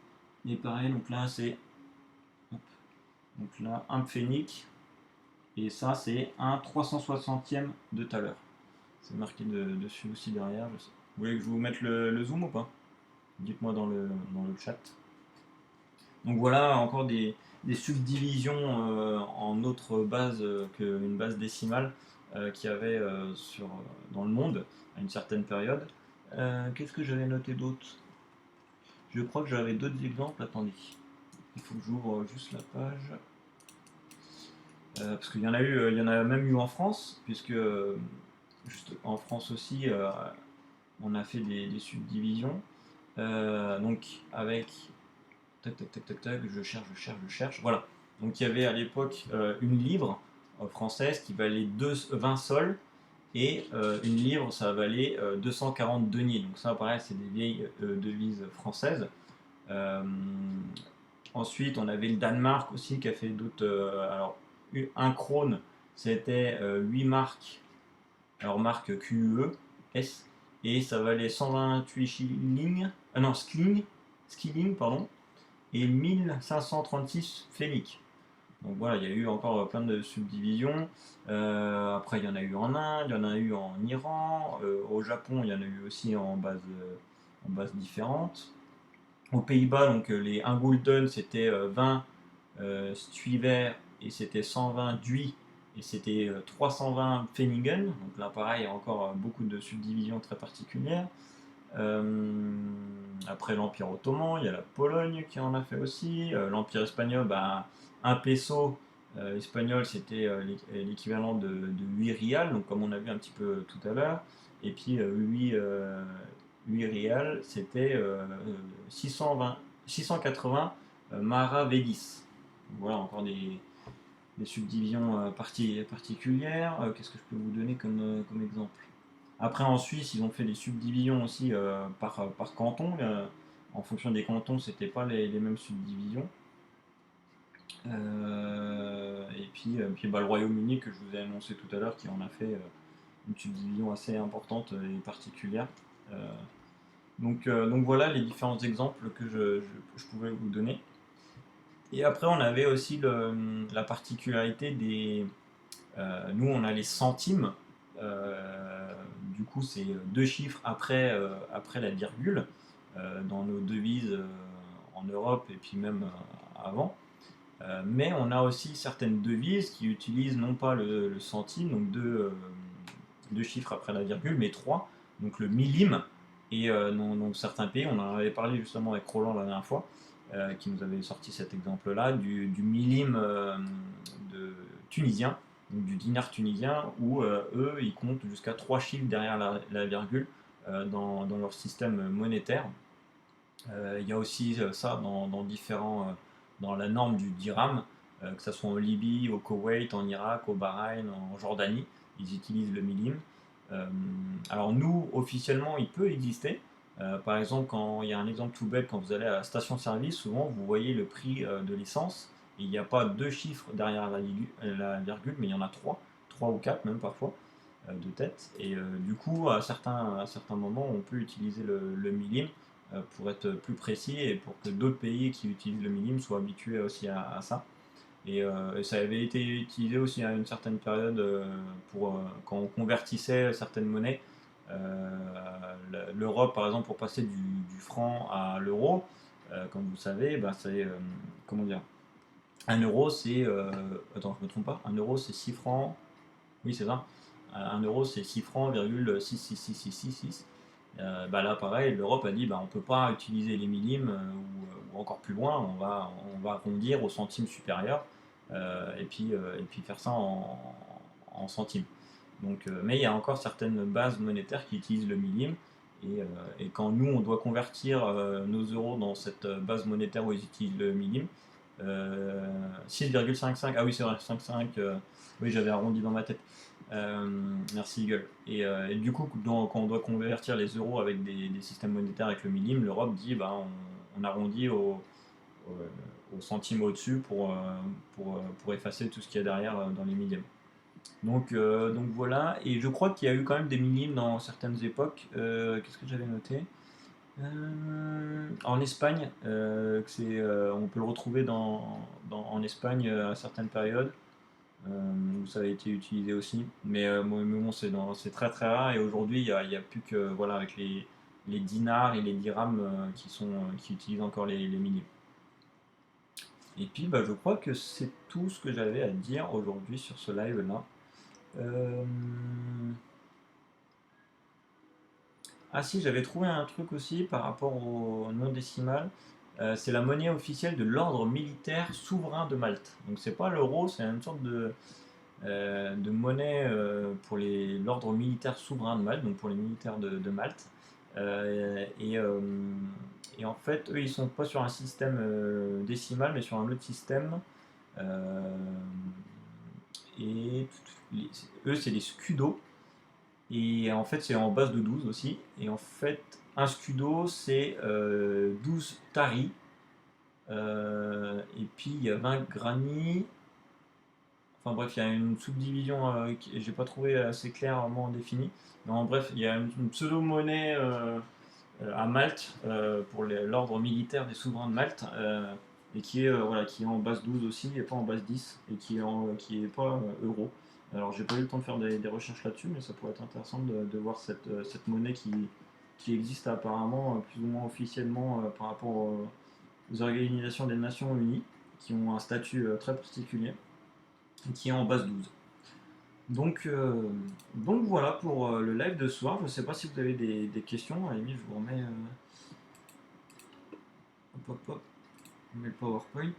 et pareil, donc là c'est donc là un pfennig et ça c'est un 360e de thaler. C'est marqué dessus aussi derrière. Vous voulez que je vous mette le zoom ou pas? Dites-moi dans le chat. Donc voilà encore des subdivisions en autre base qu'une base décimale qu'il y avait dans le monde à une certaine période. Qu'est-ce que j'avais noté d'autre? Je crois que j'avais d'autres exemples. Attendez, il faut que j'ouvre juste la page. Parce qu'il y en a eu, il y en a même eu en France, puisque juste en France aussi, on a fait des subdivisions. Donc avec tac tac tac tac tac, je cherche. Voilà. Donc il y avait à l'époque une livre française qui valait 20 sols et une livre ça valait 240 deniers. Donc ça pareil c'est des vieilles devises françaises. Euh, Ensuite, on avait le Danemark aussi qui a fait d'autres. Alors, un krone, c'était 8 marques, alors marque QUE, S, et ça valait 128 shillings, non, skilling, pardon, et 1536 pfennigs. Donc voilà, il y a eu encore plein de subdivisions. Après, il y en a eu en Inde, il y en a eu en Iran, au Japon, il y en a eu aussi en base différentes. Aux Pays-Bas, donc les 1 gulden c'était 20 Stuiver et c'était 120 Dui et c'était 320 Pfennigen. Donc là, pareil, il y a encore beaucoup de subdivisions très particulières. Après l'Empire ottoman, il y a la Pologne qui en a fait aussi. L'Empire espagnol, bah, un peso espagnol, c'était l'équivalent de 8 rials, donc comme on a vu un petit peu tout à l'heure. Et puis 8 rials, c'était 680 maravedis. Voilà encore des subdivisions particulières. Qu'est-ce que je peux vous donner comme exemple? Après, en Suisse, ils ont fait des subdivisions aussi par canton. En fonction des cantons, c'était pas les mêmes subdivisions. Et puis bah, le Royaume-Uni, que je vous ai annoncé tout à l'heure, qui en a fait une subdivision assez importante et particulière. Donc voilà les différents exemples que je pouvais vous donner. Et après, on avait aussi la particularité des. Nous, on a les centimes. Du coup, c'est 2 chiffres après la virgule dans nos devises en Europe et puis même avant. Mais on a aussi certaines devises qui utilisent non pas le centime, donc deux chiffres après la virgule, mais 3, donc le millime. Et dans certains pays, on en avait parlé justement avec Roland la dernière fois, qui nous avait sorti cet exemple-là, du millime de, tunisien, donc du dinar tunisien, où eux, ils comptent jusqu'à 3 chiffres derrière la virgule dans leur système monétaire. Il y a aussi ça dans la norme du dirham, que ce soit en Libye, au Koweït, en Irak, au Bahreïn, en Jordanie, ils utilisent le millim. Euh, alors nous, officiellement, il peut exister. Par exemple, quand il y a un exemple tout bête, quand vous allez à la station-service, souvent vous voyez le prix de l'essence. Il n'y a pas 2 chiffres derrière la virgule, mais il y en a trois ou quatre même parfois de tête. Et du coup, à certains moments, on peut utiliser le millim pour être plus précis et pour que d'autres pays qui utilisent le millim soient habitués aussi à ça. Et ça avait été utilisé aussi à une certaine période quand on convertissait certaines monnaies. Euh, L'Europe, par exemple, pour passer du franc à l'euro, comme vous le savez, bah, c'est comment dire, un euro c'est attends, je me trompe pas, un euro c'est 6 francs, oui c'est ça, un euro c'est 6 francs, virgule 66666. Bah là, pareil, l'Europe a dit bah, on ne peut pas utiliser les millim ou encore plus loin, on va arrondir au centime supérieur et puis faire ça en centimes. Donc, mais il y a encore certaines bases monétaires qui utilisent le millim. Et quand nous, on doit convertir nos euros dans cette base monétaire où ils utilisent le millim, 6,55, ah oui, c'est vrai, 5,5, oui, j'avais arrondi dans ma tête. Merci Eagle. Et du coup, quand on doit convertir les euros avec des systèmes monétaires avec le millim, l'Europe dit bah, on arrondit au centime au-dessus pour effacer tout ce qu'il y a derrière dans les millièmes. Donc voilà, et je crois qu'il y a eu quand même des millim dans certaines époques. Qu'est-ce que j'avais noté? En Espagne, on peut le retrouver en Espagne à certaines périodes où ça a été utilisé aussi. Mais bon, c'est très très rare et aujourd'hui il y a plus que voilà, avec les dinars et les dirhams qui utilisent encore les millim. Et puis bah, je crois que c'est tout ce que j'avais à dire aujourd'hui sur ce live-là. Euh, Ah si, j'avais trouvé un truc aussi par rapport au non décimal. C'est la monnaie officielle de l'ordre militaire souverain de Malte. Donc c'est pas l'euro, c'est une sorte de monnaie pour l'ordre militaire souverain de Malte, donc pour les militaires de Malte. Et en fait, eux, ils sont pas sur un système décimal, mais sur un autre système. Euh, et eux, c'est les scudos. Et en fait, c'est en base de 12 aussi. Et en fait, un scudo, c'est 12 taris. Et puis, il y a 20 granits. Enfin bref, il y a une subdivision que j'ai pas trouvé assez clairement définie. Mais en bref, il y a une pseudo-monnaie à Malte pour l'ordre militaire des souverains de Malte. Et qui est en base 12 aussi, et pas en base 10, et qui est pas euro. Alors j'ai pas eu le temps de faire des recherches là-dessus, mais ça pourrait être intéressant de voir cette monnaie qui existe apparemment plus ou moins officiellement par rapport aux organisations des Nations Unies, qui ont un statut très particulier, et qui est en base 12. Donc voilà pour le live de ce soir. Je ne sais pas si vous avez des questions. À la limite, je vous remets, hop, hop, hop, je mets le PowerPoint.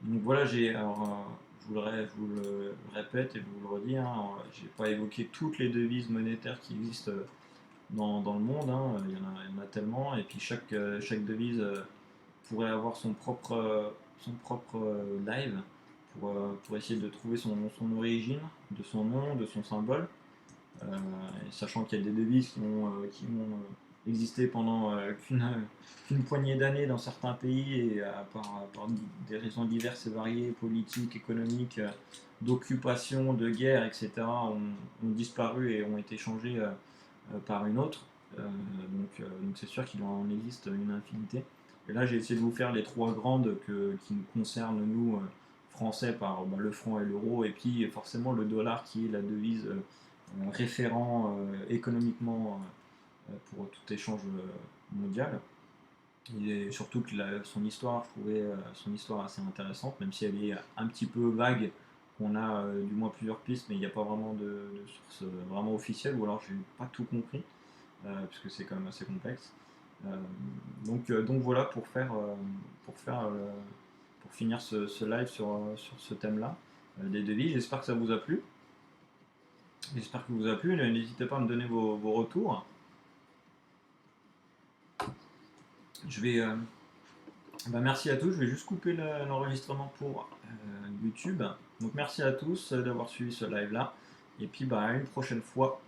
Donc voilà, je vous le répète et je vous le redis, hein, j'ai pas évoqué toutes les devises monétaires qui existent dans le monde, hein, il y en a tellement, et puis chaque devise pourrait avoir son propre live pour essayer de trouver son origine, de son nom, de son symbole. Euh, Sachant qu'il y a des devises qui ont existé pendant qu'une poignée d'années dans certains pays et par des raisons diverses et variées, politiques, économiques, d'occupation, de guerre, etc., ont disparu et ont été changées par une autre. Donc c'est sûr qu'il en existe une infinité. Et là j'ai essayé de vous faire les trois grandes qui nous concernent nous français par le franc et l'euro et puis forcément le dollar qui est la devise référent économiquement pour tout échange mondial. Et surtout que son histoire, je trouvais son histoire assez intéressante, même si elle est un petit peu vague, qu'on a du moins plusieurs pistes, mais il n'y a pas vraiment de source vraiment officielle, ou alors j'ai pas tout compris, puisque c'est quand même assez complexe. Euh, donc voilà pour finir ce live sur ce thème-là des devis. J'espère que ça vous a plu. J'espère que vous a plu. N'hésitez pas à me donner vos retours. Je vais, merci à tous. Je vais juste couper l'enregistrement pour YouTube. Donc merci à tous d'avoir suivi ce live-là. Et puis à une prochaine fois